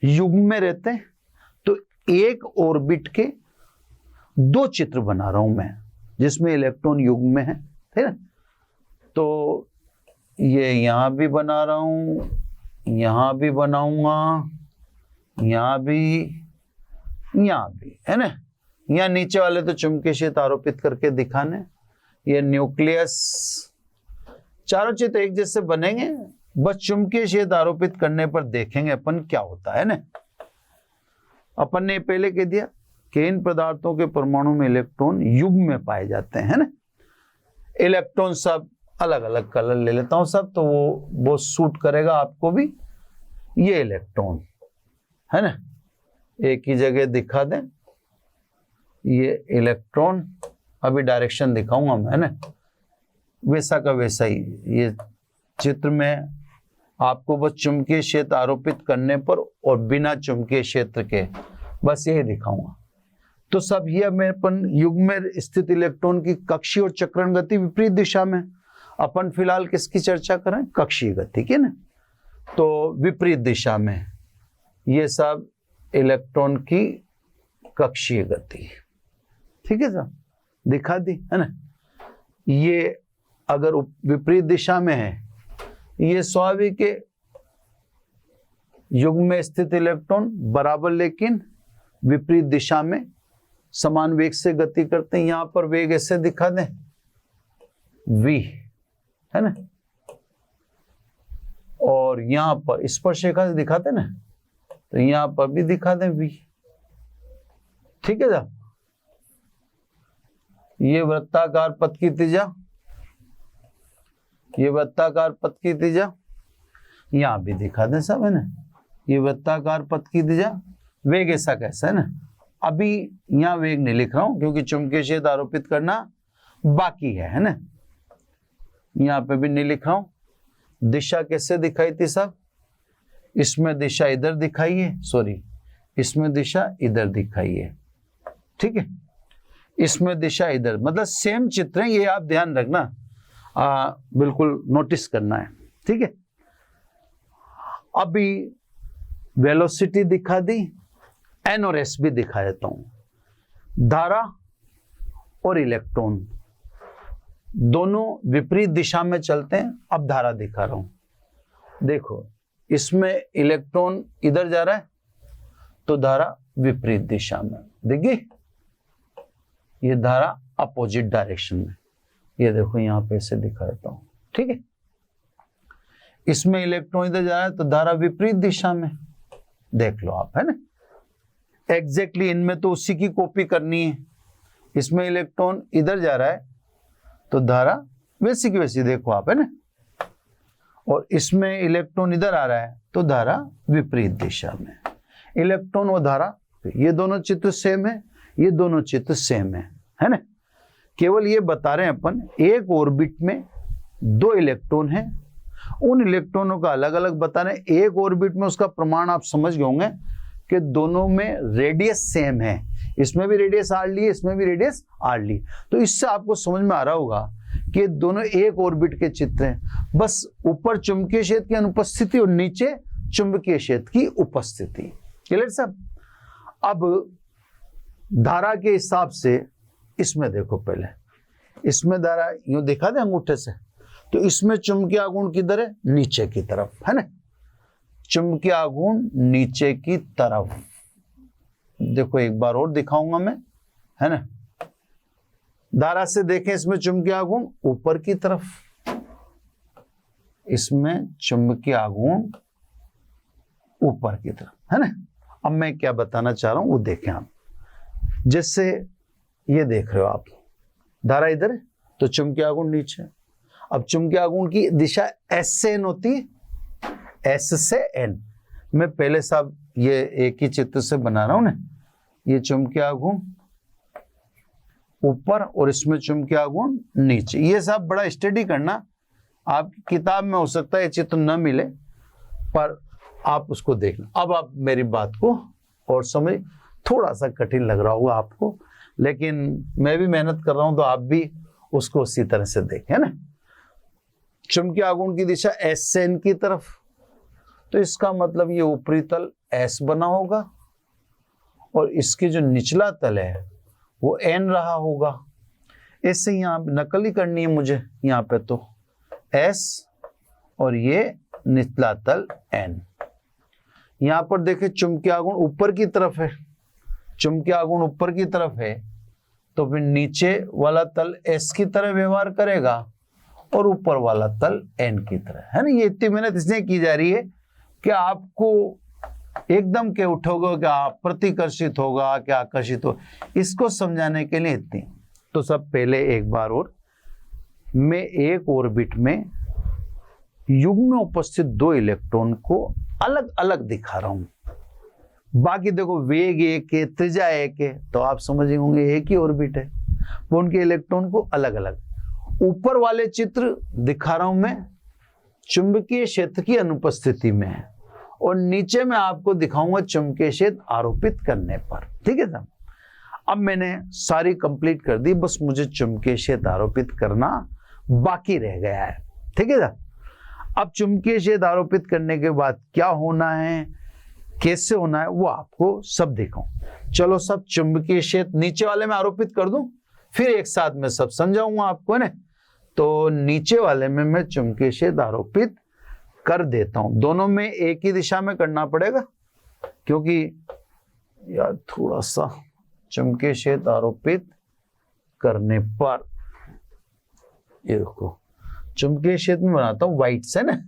युग्म में रहते हैं, तो एक ऑर्बिट के दो चित्र बना रहा हूं मैं, जिसमें इलेक्ट्रॉन युग्म में है, ठीक है। तो ये यहां भी बना रहा हूं, यहां भी बनाऊंगा, यहां भी, है ना। यहां नीचे वाले तो चुंबकीय क्षेत्र आरोपित करके दिखाने, ये न्यूक्लियस, चारों चित्र एक जैसे बनेंगे, बस चुंबकीय क्षेत्र आरोपित करने पर देखेंगे अपन क्या होता है ना। अपन ने पहले कह दिया कि इन पदार्थों के परमाणु में इलेक्ट्रॉन युग्म में पाए जाते हैं ना। इलेक्ट्रॉन सब अलग अलग कलर ले लेता हूं सब, तो वो सूट करेगा आपको भी। ये इलेक्ट्रॉन है ना, एक ही जगह दिखा दें, ये इलेक्ट्रॉन, अभी डायरेक्शन दिखाऊंगा मैं, है ना, वैसा का वैसा ही। ये चित्र में आपको बस चुंबकीय क्षेत्र आरोपित करने पर और बिना चुंबकीय क्षेत्र के बस यही दिखाऊंगा। तो सब ये मैं अपन युग्म में स्थित इलेक्ट्रॉन की कक्षीय और चक्रण गति विपरीत दिशा में। अपन फिलहाल किसकी चर्चा करें? कक्षीय गति की ना। तो विपरीत दिशा में ये सब इलेक्ट्रॉन की कक्षीय गति, ठीक है साहब, दिखा दी है ना। ये अगर विपरीत दिशा में है, ये स्वाभाविक के युग्म में स्थित इलेक्ट्रॉन बराबर लेकिन विपरीत दिशा में समान वेग से गति करते हैं। यहां पर वेग ऐसे दिखा दें v, है ना, और यहां पर स्पर्शरेखा से दिखाते ना, तो यहां पर भी दिखा दें v, ठीक है साहब। ये वृत्ताकार पथ की त्रिज्या, ये वृत्ताकार पथ की त्रिज्या, यहां भी दिखा दें सब है ना, ये वृत्ताकार पथ की त्रिज्या, वेग ऐसा कैसा है ना। अभी यहां वेग नहीं लिख रहा हूं क्योंकि चुंबकीय क्षेत्र आरोपित करना बाकी है ना, यहां पे भी नहीं लिख रहा हूं। दिशा कैसे दिखाई थी साहब, इसमें दिशा इधर दिखाई है, सॉरी इसमें दिशा इधर दिखाई है, ठीक है, इसमें दिशा इधर, मतलब सेम चित्र है, ये आप ध्यान रखना, बिल्कुल नोटिस करना है, ठीक है। अभी वेलोसिटी दिखा दी, एन और एस भी दिखा देता हूं। धारा और इलेक्ट्रॉन दोनों विपरीत दिशा में चलते हैं। अब धारा दिखा रहा हूं, देखो इसमें इलेक्ट्रॉन इधर जा रहा है तो धारा विपरीत दिशा में, देखिए ये धारा अपोजिट डायरेक्शन में, ये देखो यहां पे ऐसे दिखा देता हूं, ठीक है। इसमें इलेक्ट्रॉन इधर जा रहा है तो धारा विपरीत दिशा में, देख लो आप, है ना। एग्जैक्टली इनमें तो उसी की कॉपी करनी है। इसमें इलेक्ट्रॉन इधर जा रहा है तो धारा वैसी की वैसी, देखो आप, है ना। और इसमें इलेक्ट्रॉन इधर आ रहा है तो धारा विपरीत दिशा में। इलेक्ट्रॉन और धारा, ये दोनों चित्र सेम है, ये दोनों चित्र सेम है ना। केवल ये बता रहे हैं अपन, एक ऑर्बिट में दो इलेक्ट्रॉन हैं, उन इलेक्ट्रॉनों का अलग अलग बता रहे हैं। एक ऑर्बिट में उसका प्रमाण आप समझ गए होंगे कि दोनों में रेडियस सेम है, इसमें भी रेडियस आर ली, इसमें भी रेडियस आर ली। तो इससे आपको समझ में आ रहा होगा कि दोनों एक ऑर्बिट के चित्र हैं, बस ऊपर चुंबकीय क्षेत्र की अनुपस्थिति और नीचे चुंबकीय क्षेत्र की उपस्थिति। क्लियर साहब। अब धारा के हिसाब से इसमें देखो, पहले इसमें धारा यूं दिखा दे अंगूठे से, तो इसमें चुंबकीय आघूर्ण किधर है, नीचे की तरफ, है ना। चुंबकीय आघूर्ण नीचे की तरफ, देखो एक बार और दिखाऊंगा मैं, है ना। धारा से देखें, इसमें चुंबकीय आघूर्ण ऊपर की तरफ, इसमें चुंबकीय आघूर्ण ऊपर की तरफ, है ना। अब मैं क्या बताना चाह रहा हूं वो देखें आप। जैसे ये देख रहे हो आप, धारा इधर है तो चुंबकीय आघूर्ण नीचे। अब चुंबकीय आघूर्ण की दिशा एस से एन होती है, एस से एन। मैं पहले साहब ये एक ही चित्र से बना रहा हूं ना, ये चुंबकीय आघूर्ण ऊपर और इसमें चुंबकीय आघूर्ण नीचे। ये साहब बड़ा स्टडी करना, आपकी किताब में हो सकता है ये चित्र न मिले, पर आप उसको देखना। अब आप मेरी बात को और समझ, थोड़ा सा कठिन लग रहा होगा आपको, लेकिन मैं भी मेहनत कर रहा हूं तो आप भी उसको उसी तरह से देखें ना। चुंबकीय आघूर्ण की दिशा एस से एन की तरफ, तो इसका मतलब ये ऊपरी तल एस बना होगा और इसकी जो निचला तल है वो एन रहा होगा। इससे यहाँ नकल ही करनी है मुझे, यहाँ पे तो एस और ये निचला तल एन। यहाँ पर देखें चुंबकीय आघूर्ण ऊपर की तरफ है, चुंबकीय आघूर्ण ऊपर की तरफ है तो फिर नीचे वाला तल एस की तरह व्यवहार करेगा और ऊपर वाला तल एन की तरह, है ना। ये इतनी मेहनत इसलिए की जा रही है कि आपको एकदम के उठोगे क्या प्रतिकर्षित होगा, क्या आकर्षित हो, इसको समझाने के लिए इतनी। तो सब पहले एक बार और, मैं एक ऑर्बिट में युग्म में उपस्थित दो इलेक्ट्रॉन को अलग अलग दिखा रहा हूं। बाकी देखो वेग एक है, त्रिज्या एक है, तो आप समझ होंगे एक ही ऑर्बिट है, वो उनके इलेक्ट्रॉन को अलग अलग। ऊपर वाले चित्र दिखा रहा हूं मैं चुंबकीय क्षेत्र की अनुपस्थिति में है, और नीचे मैं आपको दिखाऊंगा चुंबकीय क्षेत्र आरोपित करने पर, ठीक है साहब। अब मैंने सारी कंप्लीट कर दी, बस मुझे चुंबकीय क्षेत्र आरोपित करना बाकी रह गया है, ठीक है साहब। अब चुंबकीय क्षेत्र आरोपित करने के बाद क्या होना है, कैसे होना है, वो आपको सब दिखाऊं। चलो सब चुंबकीय क्षेत्र नीचे वाले में आरोपित कर दूं, फिर एक साथ में सब समझाऊंगा आपको, है ना। तो नीचे वाले में मैं चुंबकीय क्षेत्र आरोपित कर देता हूं। दोनों में एक ही दिशा में करना पड़ेगा, क्योंकि यार थोड़ा सा चुंबकीय क्षेत्र आरोपित करने पर, ये देखो चुंबकीय क्षेत्र में बनाता हूं व्हाइट से ना,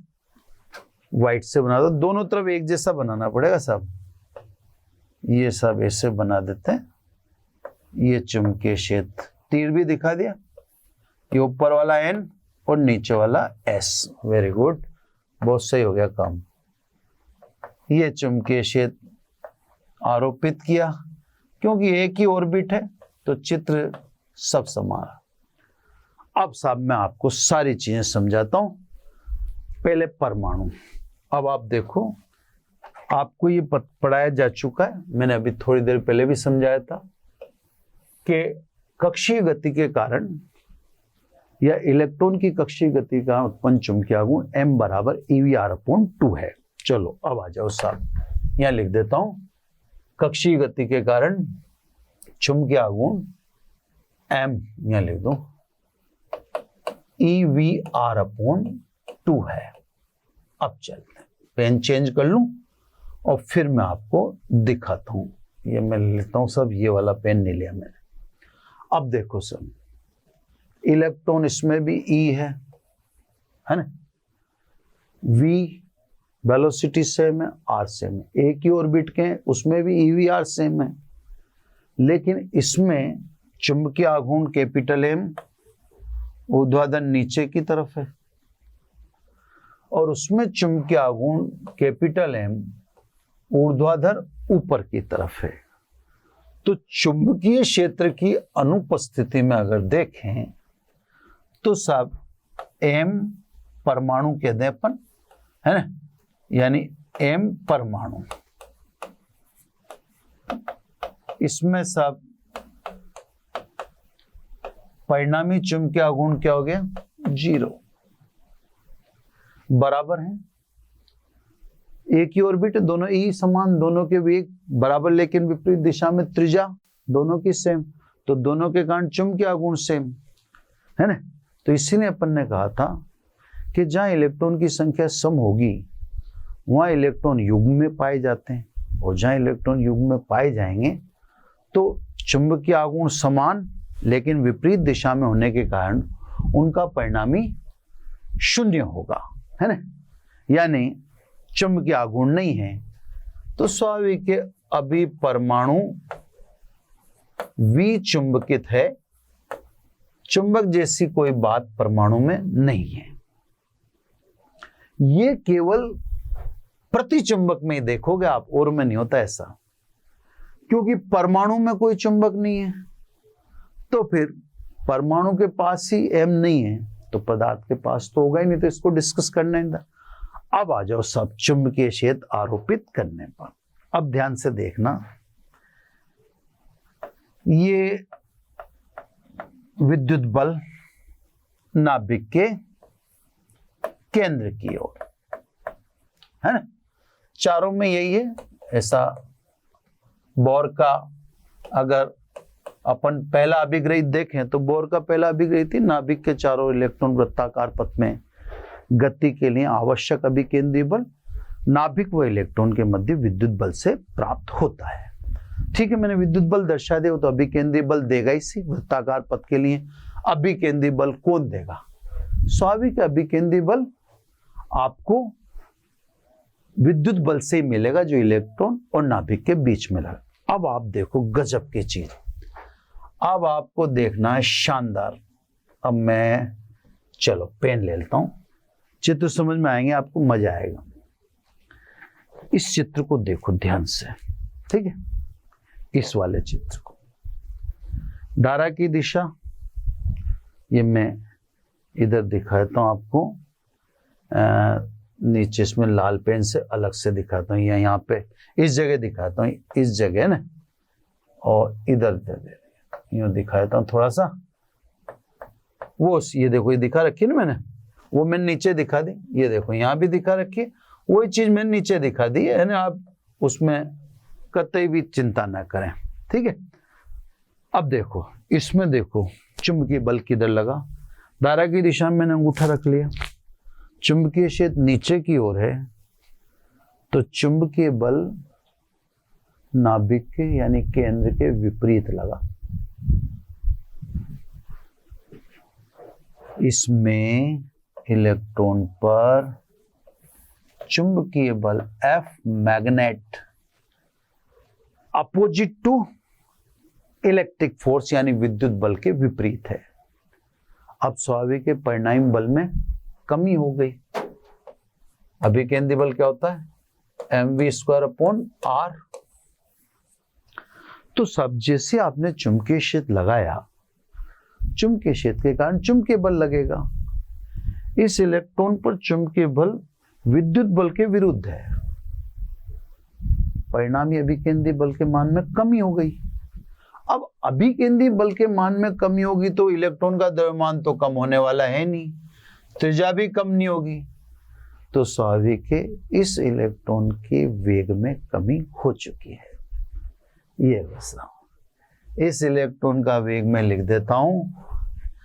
व्हाइट से बनाता हूं, दोनों तरफ एक जैसा बनाना पड़ेगा साहब। ये सब ऐसे बना देते हैं, ये चुंबकीय क्षेत्र तीर भी दिखा दिया, ये ऊपर वाला N और नीचे वाला S। वेरी गुड, बहुत सही हो गया काम। ये चुंबकीय क्षेत्र आरोपित किया, क्योंकि एक ही ऑर्बिट है तो चित्र सब समान। अब साहब मैं आपको सारी चीजें समझाता हूं। पहले परमाणु। अब आप देखो, आपको ये पढ़ाया जा चुका है, मैंने अभी थोड़ी देर पहले भी समझाया था कि कक्षीय गति के कारण या इलेक्ट्रॉन की कक्षीय गति का उत्पन्न चुंबकीय आघूर्ण m बराबर EV/2 है। चलो अब आ जाओ साहब, यहां लिख देता हूं, कक्षीय गति के कारण चुंबकीय आघूर्ण m, यहां लिख दो EV/2 है। अब चलते हैं, पेन चेंज कर लूं और फिर मैं आपको दिखाता हूं। ये मैं लेता हूं सब, ये वाला पेन नहीं लिया मैंने। अब देखो सब, इलेक्ट्रॉन इसमें भी E है ना, V वेलोसिटी सेम है, R सेम है, एक ही ऑर्बिट के हैं, उसमें भी EV/R सेम है, लेकिन इसमें चुंबकीय आघूर्ण कैपिटल M ऊर्ध्वाधर नीचे की तरफ है और उसमें चुंबकीय आघूर्ण कैपिटल M ऊर्ध्वाधर ऊपर की तरफ है। तो चुंबकीय क्षेत्र की अनुपस्थिति में अगर देखें तो सब M परमाणु के दें अपन, है ना, यानी M परमाणु, इसमें सब परिणामी चुंबकीय आघूर्ण क्या हो गया, 0, बराबर है। एक ही ऑर्बिट है, दोनों ई समान, दोनों के वेग बराबर लेकिन विपरीत दिशा में, त्रिज्या दोनों की सेम, तो दोनों के कारण चुंबकीय आघूर्ण सेम है ना। तो इसीलिए अपन ने कहा था कि जहां इलेक्ट्रॉन की संख्या सम होगी वहां इलेक्ट्रॉन युग्म में पाए जाते हैं, और जहां इलेक्ट्रॉन युग्म में पाए जाएंगे तो चुंबकीय आघूर्ण समान लेकिन विपरीत दिशा में होने के कारण उनका परिणामी शून्य होगा, है ना, यानी चुंबकीय आघूर्ण नहीं है। तो स्वाभाविक है अभी परमाणु विचुंबकित है, चुंबक जैसी कोई बात परमाणु में नहीं है। ये केवल प्रतिचुंबक में ही देखोगे आप, और में नहीं होता ऐसा, क्योंकि परमाणु में कोई चुंबक नहीं है, तो फिर परमाणु के पास ही M नहीं है तो पदार्थ के पास तो होगा ही नहीं, तो इसको डिस्कस करना है। अब आ जाओ सब चुंबकीय क्षेत्र आरोपित करने पर। अब ध्यान से देखना, ये विद्युत बल नाभिक के केंद्र की ओर है ना, चारों में यही है। ऐसा बोर का अगर अपन पहला अभिग्रहित देखें तो बोर का पहला अभिग्रहित ही नाभिक के चारों इलेक्ट्रॉन वृत्ताकार पथ में गति के लिए आवश्यक अभिकेंद्रीय बल नाभिक व इलेक्ट्रॉन के मध्य विद्युत बल से प्राप्त होता है। ठीक है, मैंने विद्युत बल दर्शा दिया, तो अभिकेंद्रीय बल देगा ही सी वृत्ताकार पथ के लिए। अभिकेंद्रीय बल कौन देगा, स्वाभाविक अभिकेंद्रीय बल आपको विद्युत बल से ही मिलेगा जो इलेक्ट्रॉन और नाभिक के बीच में लगा। अब आप देखो गजब की चीज, अब आपको देखना है शानदार। अब मैं चलो पेन ले लेता हूं, चित्र समझ में आएंगे, आपको मजा आएगा। इस चित्र को देखो ध्यान से, ठीक है, इस वाले चित्र को। धारा की दिशा ये मैं इधर दिखाता हूं आपको, नीचे इसमें लाल पेन से अलग से दिखाता हूं, यहाँ पे इस जगह दिखाता हूं, इस जगह ना, और इधर यूं दिखाता हूं थोड़ा सा। वो ये देखो, ये दिखा रखी ना मैंने, वो मैंने नीचे दिखा दी, ये देखो यहाँ भी दिखा रखी है, वही चीज मैंने नीचे दिखा दी है ना। आप उसमें कतई भी चिंता ना करें, ठीक है। अब देखो इसमें देखो चुंबकीय बल किधर लगा, धारा की दिशा में मैंने अंगूठा रख लिया, चुंबकीय क्षेत्र नीचे की ओर है, तो चुंबकीय बल नाभिक के यानी केंद्र के विपरीत लगा। इसमें इलेक्ट्रॉन पर चुंबकीय बल F magnet opposite to electric force यानी विद्युत बल के विपरीत है। अब स्वाभाविक परिणामी बल में कमी हो गई। अभिकेंद्री बल क्या होता है? mv²/r। तो सब जैसे आपने चुंबकीय क्षेत्र लगाया, चुंबकीय क्षेत्र के कारण चुंबकीय बल लगेगा। इस इलेक्ट्रॉन पर चुंबकीय बल विद्युत बल के विरुद्ध है, परिणामी अभिकेंद्री बल के मान में कमी हो गई। अब अभिकेंद्री बल के मान में कमी होगी तो इलेक्ट्रॉन का द्रव्यमान तो कम होने वाला है नहीं, त्रिज्या भी कम नहीं होगी, तो स्वाभाविक है इस इलेक्ट्रॉन के वेग में कमी हो चुकी है। ये बसा इस इलेक्ट्रॉन का वेग मैं लिख देता हूं,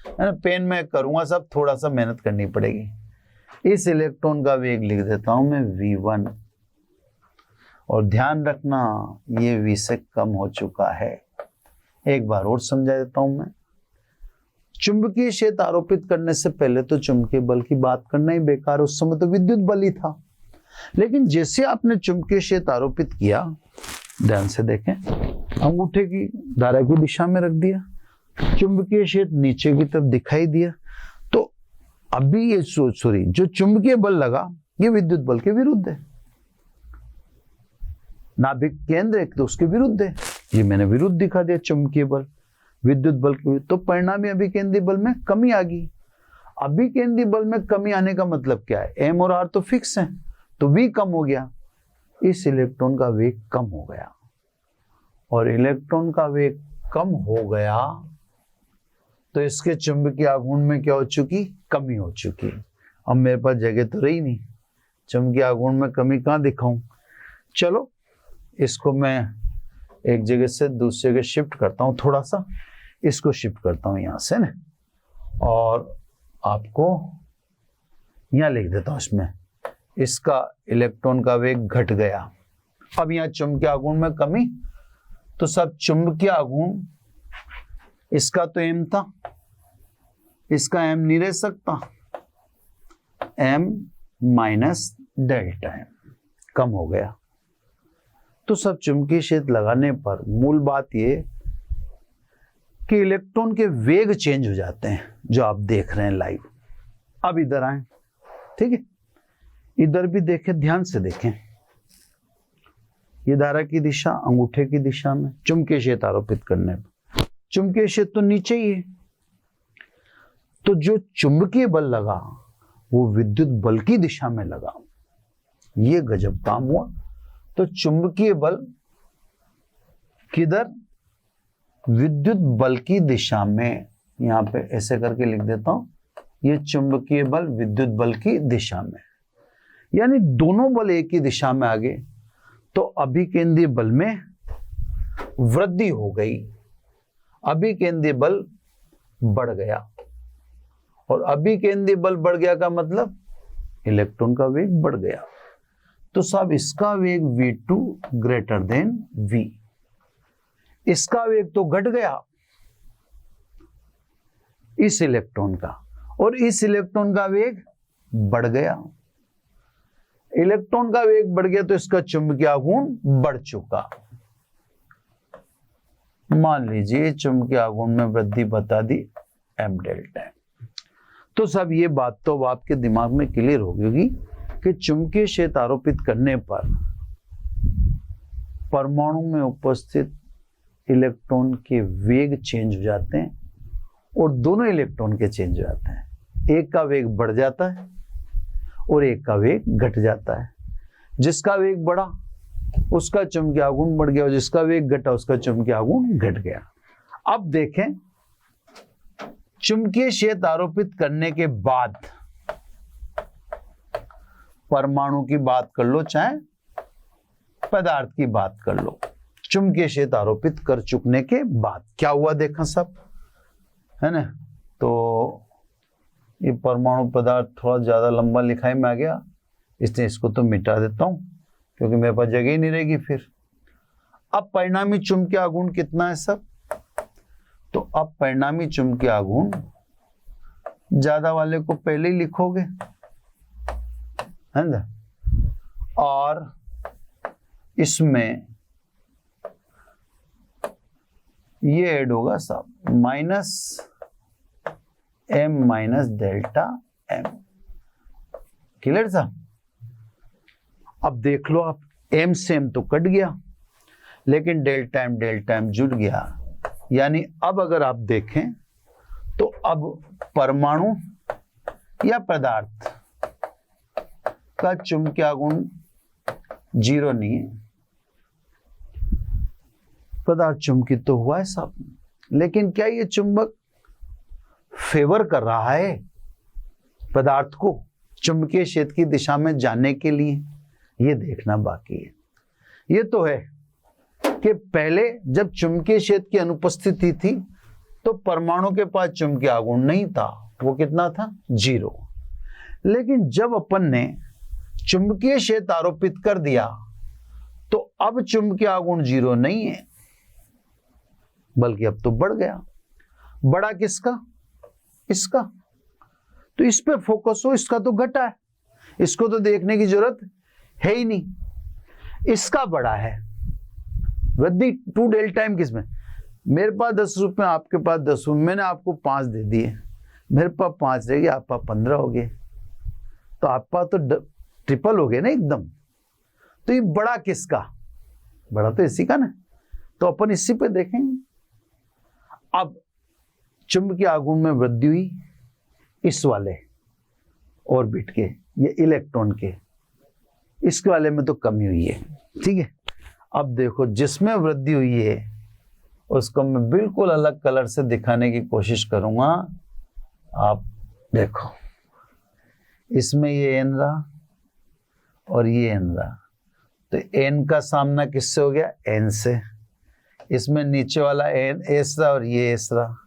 है ना, पेन में करूंगा सब, थोड़ा सा मेहनत करनी पड़ेगी। इस इलेक्ट्रॉन का वेग लिख देता हूं मैं v1, और ध्यान रखना ये v से कम हो चुका है। एक बार और समझा देता हूं मैं। चुंबकीय क्षेत्र आरोपित करने से पहले तो चुंबकीय बल की बात करना ही बेकार, उस समय तो विद्युत बल ही था। लेकिन जैसे आपने चुंबकीय क्षेत्र आरोपित किया, ध्यान से देखें, अंगूठे की धारा की दिशा में रख दिया, चुंबकीय क्षेत्र नीचे की तरफ दिखाई दिया, तो अभी ये सॉरी जो चुंबकीय बल लगा ये विद्युत बल के विरुद्ध है। नाभिक केंद्र एक तो उसके विरुद्ध है, ये मैंने विरुद्ध दिखा दिया चुंबकीय बल विद्युत बल के, तो परिणामी अभिकेंद्री बल में कमी आ गई। अभिकेंद्री बल में कमी आने का मतलब क्या है? m और r तो फिक्स हैं, तो v कम हो गया, इस इलेक्ट्रॉन का वेग कम हो गया, और इलेक्ट्रॉन का वेग कम हो गया तो इसके चुंबकीय आघूर्ण में क्या हो चुकी? कमी हो चुकी। अब मेरे पास जगह तो रही नहीं, चुंबकीय आघूर्ण में कमी कहाँ दिखाऊं? चलो इसको मैं एक जगह से दूसरी जगह शिफ्ट करता हूं, थोड़ा सा इसको शिफ्ट करता हूं यहां से ना, और आपको यहां लिख देता हूं, इसमें इसका इलेक्ट्रॉन का वेग घट गया। अब यहां चुंबकीय आघूर्ण में कमी, तो सब चुंबकीय आघूर्ण, इसका तो m था, इसका m नहीं रह सकता, m माइनस डेल्टा m कम हो गया। तो सब चुंबकीय क्षेत्र लगाने पर मूल बात ये कि इलेक्ट्रॉन के वेग चेंज हो जाते हैं, जो आप देख रहे हैं लाइव। अब इधर आए, ठीक है, इधर भी देखें, ध्यान से देखें, ये धारा की दिशा अंगूठे की दिशा में, चुंबकीय क्षेत्र आरोपित करने पर चुंबकीय क्षेत्र तो नीचे ही है, तो जो चुंबकीय बल लगा वो विद्युत बल की दिशा में लगा। ये गजब काम हुआ। तो चुंबकीय बल किधर? विद्युत बल की दिशा में। यहां पे ऐसे करके लिख देता हूं, ये चुंबकीय बल विद्युत बल की दिशा में, यानी दोनों बल एक ही दिशा में आ गए, तो अभिकेंद्रीय बल में वृद्धि हो गई, अभिकेंद्रीय बल बढ़ गया, और अभिकेंद्रीय बल बढ़ गया का मतलब इलेक्ट्रॉन का वेग बढ़ गया। तो साहब इसका वेग v2 ग्रेटर देन v, इसका वेग तो घट गया इस इलेक्ट्रॉन का, और इस इलेक्ट्रॉन का वेग बढ़ गया। इलेक्ट्रॉन का वेग बढ़ गया तो इसका चुंबकीय आघूर्ण बढ़ चुका। मान लीजिए चुंबकीय आघूर्ण में वृद्धि बता दी m डेल्टा। तो सब ये बात तो आपके दिमाग में क्लियर हो गई कि चुंबकीय क्षेत्र आरोपित करने पर परमाणु में उपस्थित इलेक्ट्रॉन के वेग चेंज हो जाते हैं, और दोनों इलेक्ट्रॉन के चेंज हो जाते हैं। एक का वेग बढ़ जाता है और एक का वेग घट जाता है। जिसका वेग बढ़ा उसका चुंबकीय आघूर्ण बढ़ गया, और जिसका वेग घटा उसका चुंबकीय आघूर्ण घट गया। अब देखें, चुंबकीय क्षेत्र आरोपित करने के बाद परमाणु की बात कर लो चाहे पदार्थ की बात कर लो, चुंबकीय क्षेत्र आरोपित कर चुकने के बाद क्या हुआ देखा सब, है ना। तो ये परमाणु पदार्थ थोड़ा ज्यादा लंबा लिखाई में आ गया, इसलिए इसको तो मिटा देता हूं क्योंकि मेरे पास जगह ही नहीं रहेगी फिर। अब परिणामी चुंबकीय आघूर्ण कितना है सब? तो अब परिणामी चुंबकीय आघूर्ण ज्यादा वाले को पहले ही लिखोगे, है ना, और इसमें ये ऐड होगा साहब minus m minus delta m। Clear साहब? अब देख लो आप, m से m तो कट गया, लेकिन डेल्टा m जुड़ गया। यानी अब अगर आप देखें तो अब परमाणु या पदार्थ का चुंबकीय गुण 0 नहीं है। पदार्थ चुंबकित तो हुआ है साहब, लेकिन क्या ये चुंबक फेवर कर रहा है पदार्थ को चुंबकीय क्षेत्र की दिशा में जाने के लिए? ये देखना बाकी है। ये तो है कि पहले जब चुंबकीय क्षेत्र की अनुपस्थिति थी तो परमाणु के पास चुंबकीय आघूर्ण नहीं था, वो कितना था? 0। लेकिन जब अपन ने चुंबकीय क्षेत्र आरोपित कर दिया तो अब चुंबकीय आघूर्ण 0 नहीं है, बल्कि अब तो बढ़ गया। बड़ा किसका? इसका। तो इस पे फोकस हो, इसका तो घटा है, इसको तो देखने की जरूरत है ही नहीं। इसका बड़ा है। वृद्धि 2 डेल्टा m किसमें? मेरे पास 10 रुपए, आपके पास 10 रुपए, मैंने आपको 5 दे दिए, मेरे पास 5 रह गए, आप पास 15 हो गए, तो आप पास तो ट्रिपल हो गए ना एकदम। तो ये बड़ा किसका? बड़ा तो इसी का ना। तो अपन इसी पे देखेंगे। अब चुंबकीय आघूर्ण में वृद्धि हुई इस वाले ऑर्बिट के, ये इलेक्ट्रॉन के, इसके वाले में तो कमी हुई है। ठीक है, अब देखो जिसमें वृद्धि हुई है उसको मैं बिल्कुल अलग कलर से दिखाने की कोशिश करूंगा। आप देखो, इसमें ये एन रहा और ये एन रहा, तो एन का सामना किससे हो गया? एन से। इसमें नीचे वाला एन एस रहा और ये एस रहा,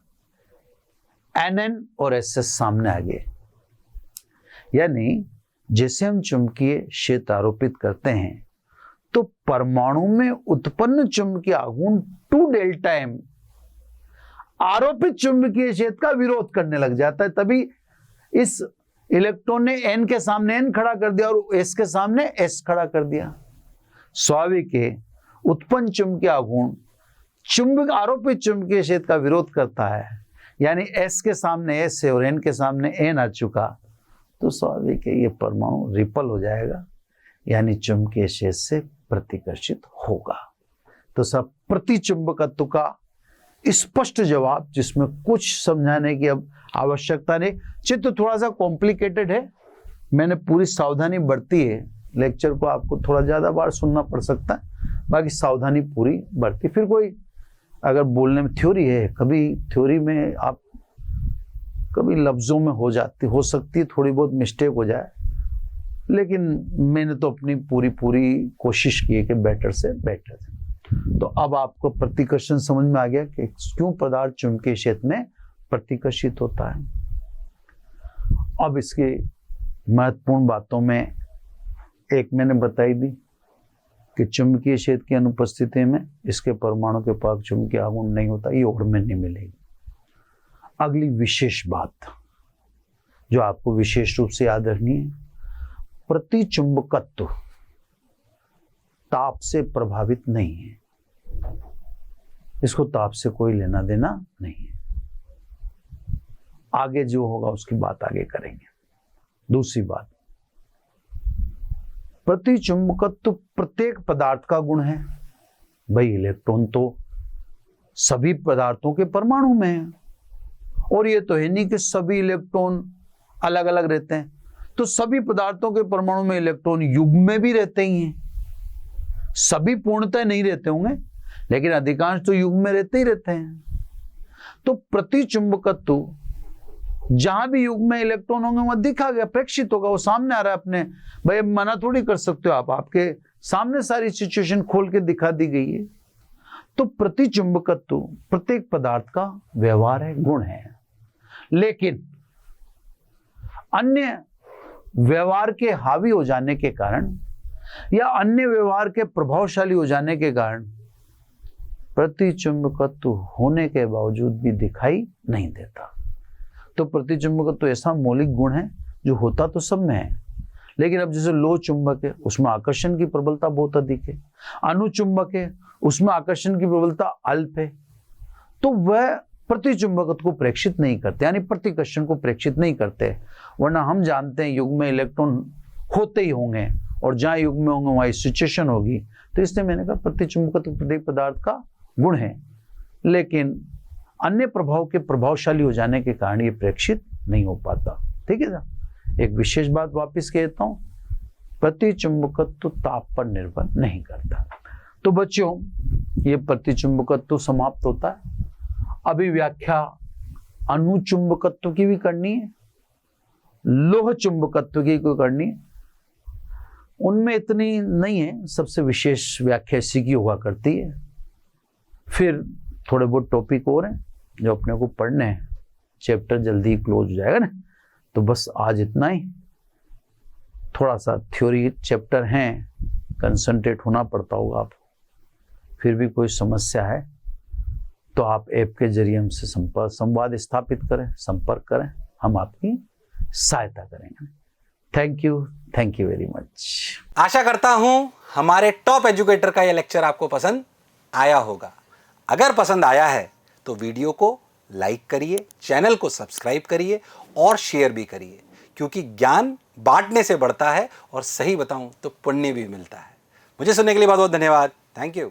एन एन और एस एस सामने आ गए। यानी जैसे हम चुंबकीय क्षेत्र आरोपित करते हैं तो परमाणु में उत्पन्न चुंबकीय आघूर्ण 2 डेल्टा m आरोपित चुंबकीय क्षेत्र का विरोध करने लग जाता है। तभी इस इलेक्ट्रॉन ने n के सामने n खड़ा कर दिया और s के सामने s खड़ा कर दिया। स्वाभाविक है, उत्पन्न चुंबकीय आघूर्ण आरोपित चुंबकीय क्षेत्र का विरोध करता है। यानी s के सामने s है और n के सामने n आ चुका, तो स्वाभाविक है ये परमाणु रिपल हो जाएगा, यानी चुंबकीय क्षेत्र से प्रतिकर्षित होगा। तो सब प्रतिचुंबकत्व का स्पष्ट जवाब, जिसमें कुछ समझाने की अब आवश्यकता नहीं। चित्र थोड़ा सा कॉम्प्लिकेटेड है, मैंने पूरी सावधानी बरती है। लेक्चर को आपको थोड़ा ज्यादा बार सुनना पड़ सकता है, बाकी सावधानी पूरी बरती। फिर कोई अगर बोलने में थ्योरी है, कभी थ्योरी में आप कभी लफ्जों में हो सकती है थोड़ी बहुत मिस्टेक हो जाए, लेकिन मैंने तो अपनी पूरी कोशिश की है कि बेटर से बेटर। तो अब आपको प्रतिकर्षण समझ में आ गया कि क्यों पदार्थ चुंबकीय क्षेत्र में प्रतिकर्षित होता है। अब इसकी महत्वपूर्ण बातों में एक मैंने बताई दी कि चुंबकीय क्षेत्र की अनुपस्थिति में इसके परमाणु के पास चुंबकीय आघूर्ण नहीं होता, ये और में नहीं मिलेगी। अगली विशेष बात जो आपको विशेष रूप से याद रखनी है, प्रतिचुंबकत्व ताप से प्रभावित नहीं है, इसको ताप से कोई लेना देना नहीं है। आगे जो होगा उसकी बात आगे करेंगे। दूसरी बात, प्रतिचुंबकत्व प्रत्येक पदार्थ का गुण है। भाई इलेक्ट्रॉन तो सभी पदार्थों के परमाणु में है, और ये तो है नहीं कि सभी इलेक्ट्रॉन अलग अलग रहते हैं। तो सभी पदार्थों के परमाणु में इलेक्ट्रॉन युग्म में भी रहते ही हैं। सभी पूर्णतः नहीं रहते होंगे, लेकिन अधिकांश तो युग्म में रहते ही रहते हैं। तो प्रतिचुंबकत्व जहां भी युग्म में इलेक्ट्रॉन होंगे वहां दिखा गया, प्रेक्षित होगा, वो सामने आ रहा है अपने। भाई मना थोड़ी कर सकते हो आप, आपके सामने सारी सिचुएशन खोल के दिखा दी गई है। तो प्रतिचुंबकत्व प्रत्येक पदार्थ का व्यवहार है, गुण है। लेकिन अन्य व्यवहार के हावी हो जाने के कारण या अन्य व्यवहार के प्रभावशाली हो जाने के कारण प्रतिचुंबकत्व होने के बावजूद भी दिखाई नहीं देता। तो प्रतिचुंबकत्व ऐसा मौलिक गुण है जो होता तो सब में है, लेकिन अब जैसे लो चुंबक है उसमें आकर्षण की प्रबलता बहुत अधिक है, अनुचुंबक है उसमें आकर्षण की प्रबलता अल्प है। तो वह प्रतिचुंबकत्व को प्रेक्षित नहीं करते, यानी प्रतिकर्षण को प्रेक्षित नहीं करते। वरना हम जानते हैं युग्म में इलेक्ट्रॉन होते ही होंगे और जहां युग्म में होंगे वहां सिचुएशन होगी। तो इसलिए मैंने कहा प्रतिचुंबकत्व प्रत्येक पदार्थ का गुण है, लेकिन अन्य प्रभाव के प्रभावशाली हो जाने के कारण ये प्रेक्षित नहीं हो पाता। ठीक है ना। एक विशेष बात वापस कहता हूं, प्रतिचुंबकत्व ताप पर निर्भर नहीं करता। तो बच्चों, ये प्रतिचुंबकत्व समाप्त होता है। अभी व्याख्या अनुचुंबकत्व की भी करनी है, लोह चुंबकत्व की कोई करनी है। उनमें इतनी नहीं है, सबसे विशेष व्याख्या इसी की हुआ करती है। फिर थोड़े बहुत टॉपिक और हैं जो अपने को पढ़ने हैं, चैप्टर जल्दी ही क्लोज हो जाएगा ना। तो बस आज इतना ही। थोड़ा सा थ्योरी चैप्टर हैं, कंसंट्रेट होना पड़ता होगा आपको। फिर भी कोई समस्या है तो आप ऐप के जरिए हमसे संवाद स्थापित करें, संपर्क करें, हम आपकी सहायता करेंगे। Thank you very much. आशा करता हूं हमारे टॉप एजुकेटर का यह लेक्चर आपको पसंद आया होगा। अगर पसंद आया है तो वीडियो को लाइक करिए, चैनल को सब्सक्राइब करिए और शेयर भी करिए, क्योंकि ज्ञान बांटने से बढ़ता है और सही बताऊं तो पुण्य भी मिलता है। मुझे सुनने के लिए बहुत बहुत धन्यवाद। Thank you.